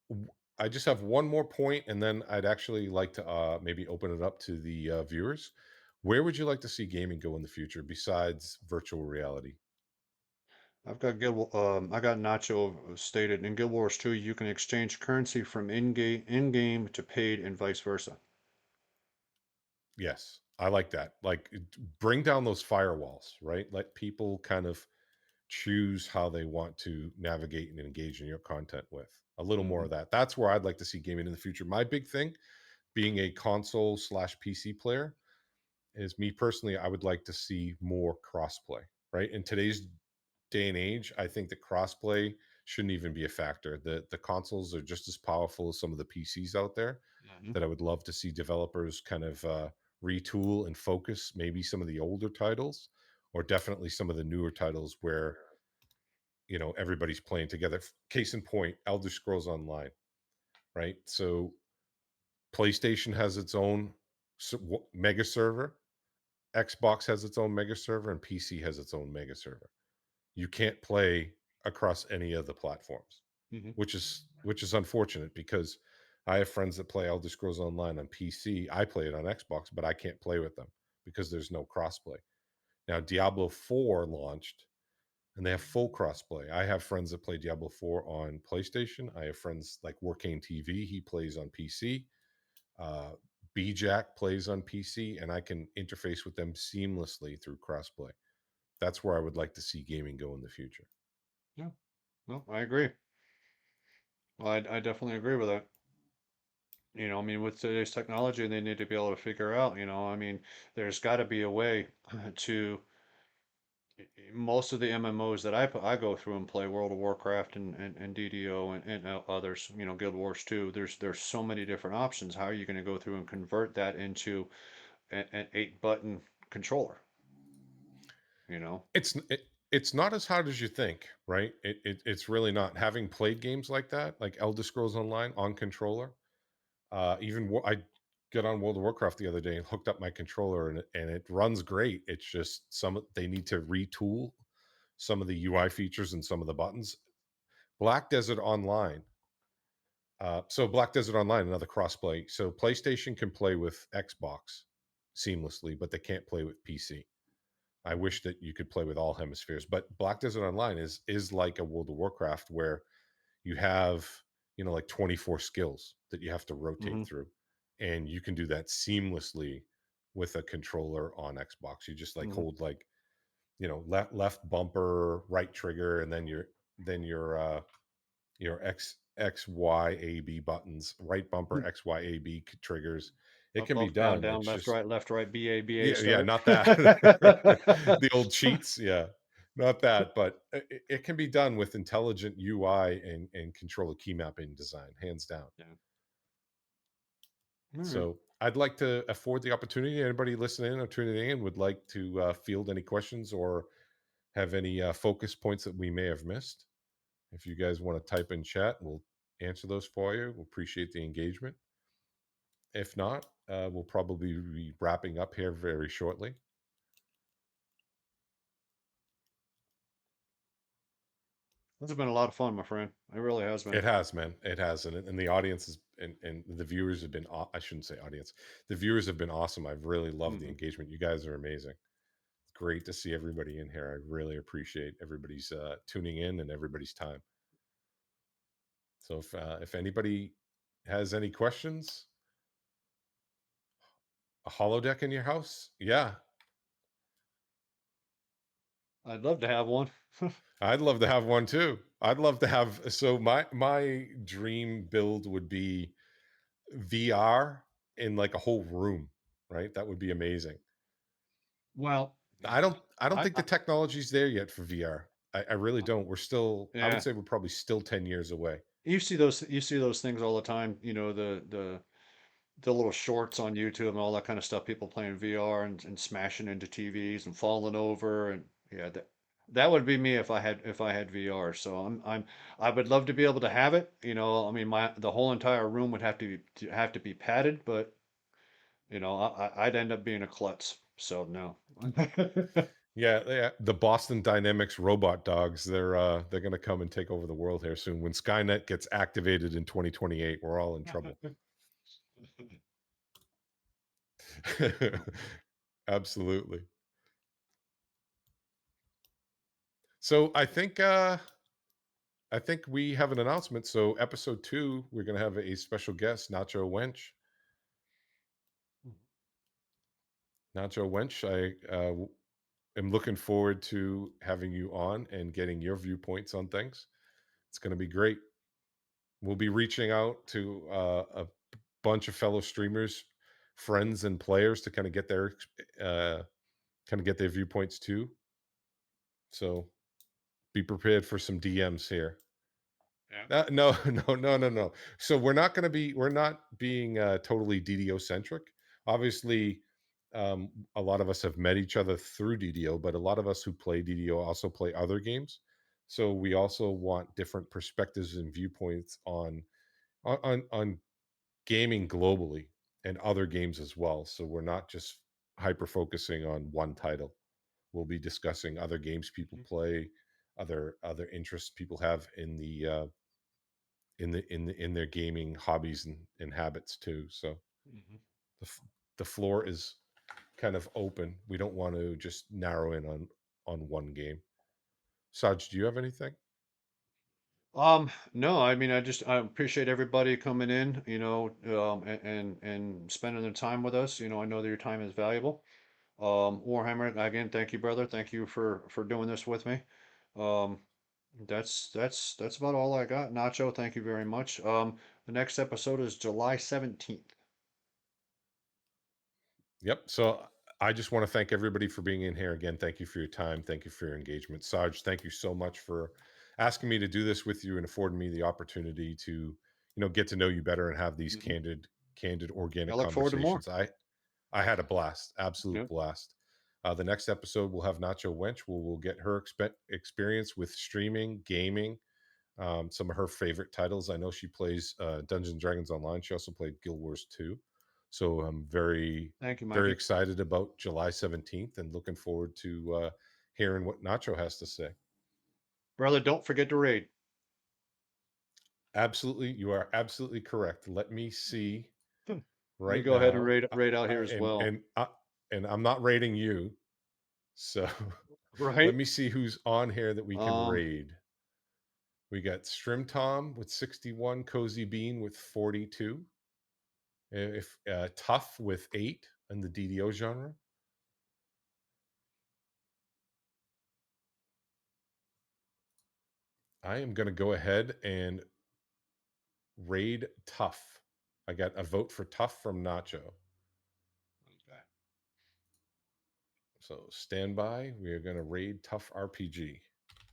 w- I just have one more point, and then I'd actually like to maybe open it up to the viewers. Where would you like to see gaming go in the future besides virtual reality? I got Nacho stated in Guild Wars 2, you can exchange currency from in-game to paid and vice versa. Yes, I like that. Like, bring down those firewalls, right? Let people kind of choose how they want to navigate and engage in your content with. A little more Hmm. of that. That's where I'd like to see gaming in the future. My big thing, being a console slash PC player, is me personally, I would like to see more crossplay, right? In today's day and age, I think that crossplay shouldn't even be a factor. The consoles are just as powerful as some of the PCs out there, Hmm. that I would love to see developers kind of retool and focus maybe some of the older titles, or definitely some of the newer titles where everybody's playing together. Case in point, Elder Scrolls Online, right? So PlayStation has its own mega server, Xbox has its own mega server, and PC has its own mega server. You can't play across any of the platforms, Hmm. which is unfortunate, because I have friends that play Elder Scrolls Online on PC. I play it on Xbox, but I can't play with them because there's no crossplay. Now Diablo 4 launched, and they have full crossplay. I have friends that play Diablo 4 on PlayStation. I have friends like Workane TV, he plays on PC. Uh, BJack plays on PC, and I can interface with them seamlessly through crossplay. That's where I would like to see gaming go in the future. Yeah. Well, I agree. Well, I definitely agree with that. I mean, with today's technology, they need to be able to figure out, I mean, there's got to be a way to most of the MMOs that I go through and play World of Warcraft and DDO and others, Guild Wars 2. There's so many different options. How are you going to go through and convert that into an 8 button controller? You know? It's not as hard as you think, right? It's really not. Having played games like that, like Elder Scrolls Online on controller, I got on World of Warcraft the other day and hooked up my controller, and it runs great. It's just they need to retool some of the UI features and some of the buttons. Black Desert Online. So Black Desert Online, another crossplay. So PlayStation can play with Xbox seamlessly, but they can't play with PC. I wish that you could play with all hemispheres, but Black Desert Online is like a World of Warcraft, where you have like 24 skills that you have to rotate Hmm. through, and you can do that seamlessly with a controller on Xbox. You just like Hmm. hold like left bumper, right trigger, and then your X Y A B buttons, right bumper, X Y A B triggers. It Up, can be up, down, done. down, It's just left, right, BA, yeah, yeah, start. not that. The old cheats, yeah, not that, but it can be done with intelligent UI and controller key mapping design, hands down. Yeah. All right. So I'd like to afford the opportunity. Anybody listening or tuning in would like to field any questions or have any focus points that we may have missed. If you guys want to type in chat, we'll answer those for you. We'll appreciate the engagement. If not, we'll probably be wrapping up here very shortly. This has been a lot of fun, my friend. It really has been. It has, man. It has, and the audience is, and the viewers have been. I shouldn't say audience. The viewers have been awesome. I've really loved the Hmm. engagement. You guys are amazing. It's great to see everybody in here. I really appreciate everybody's tuning in and everybody's time. So if anybody has any questions, a holodeck in your house, yeah, I'd love to have one. I'd love to have one too. I'd love to have. So my dream build would be VR in like a whole room, right? That would be amazing. Well, I don't think I the technology's there yet for VR. I really don't. We're still, I would yeah. say we're probably still 10 years away. You see those things all the time. The little shorts on YouTube and all that kind of stuff. People playing VR and smashing into TVs and falling over and yeah, that would be me if I had VR. So I would love to be able to have it. I mean the whole entire room would have to be padded, but I'd end up being a klutz. So no. Yeah, the Boston Dynamics robot dogs, they're going to come and take over the world here soon. When Skynet gets activated in 2028, we're all in trouble. Absolutely. So I think we have an announcement. So episode 2, we're going to have a special guest, Nacho Wench. Nacho Wench, I am looking forward to having you on and getting your viewpoints on things. It's going to be great. We'll be reaching out to a bunch of fellow streamers, friends, and players to uh, kind of get their viewpoints too. So be prepared for some DMs here. Yeah. No, no, no, no, no. So we're not being totally DDO centric. Obviously, a lot of us have met each other through DDO, but a lot of us who play DDO also play other games. So we also want different perspectives and viewpoints on gaming globally and other games as well. So we're not just hyper focusing on one title. We'll be discussing other games people Mhm. play, other interests people have in their gaming hobbies and habits too. So Mhm. the the floor is kind of open. We don't want to just narrow in on one game. Saj, do you have anything? No, I mean, I appreciate everybody coming in, and spending their time with us. I know that your time is valuable. Warhammer, again, thank you, brother. Thank you for doing this with me. Um, that's about all I got. Nacho, thank you very much. The next episode is July 17th. Yep. So I just want to thank everybody for being in here again. Thank you for your time. Thank you for your engagement. Saj, thank you so much for asking me to do this with you and affording me the opportunity to, get to know you better and have these Hmm. candid, I organic look forward to more. conversations. I had a blast, absolute Yep. blast. The next episode we'll have Nacho Wench. We'll get her experience with streaming, gaming, some of her favorite titles. I know she plays Dungeons and Dragons Online. She also played Guild Wars 2. So I'm very, Thank you, very Mikey. excited about July 17th and looking forward to hearing what Nacho has to say. Brother, don't forget to raid. Absolutely. You are absolutely correct. Let me see Let me right go ahead and now. raid out here as And, well. and I'm not rating you. So let Right? me see who's on here that we can Um, raid. We got Strim Tom with 61, Cozy Bean with 42. If Tough with 8 in the DDO genre. I am going to go ahead and raid Tough. I got a vote for Tough from Nacho. okay. So stand by. We are going to raid Tough RPG.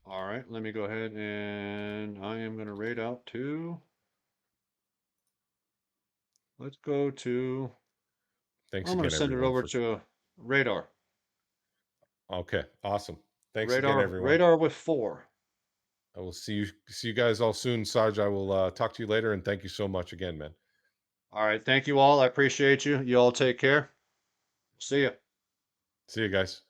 All right, let me go ahead and I am going to raid out to, let's go to, Thanks I'm going to again, send it everyone, over for. to Radar. Okay, awesome. Thanks again, Radar everyone. radar with 4. I will see you guys all soon. Sarge, I will talk to you later, and thank you so much again, man. All right, thank you all. I appreciate you. You all take care. See ya. See you guys.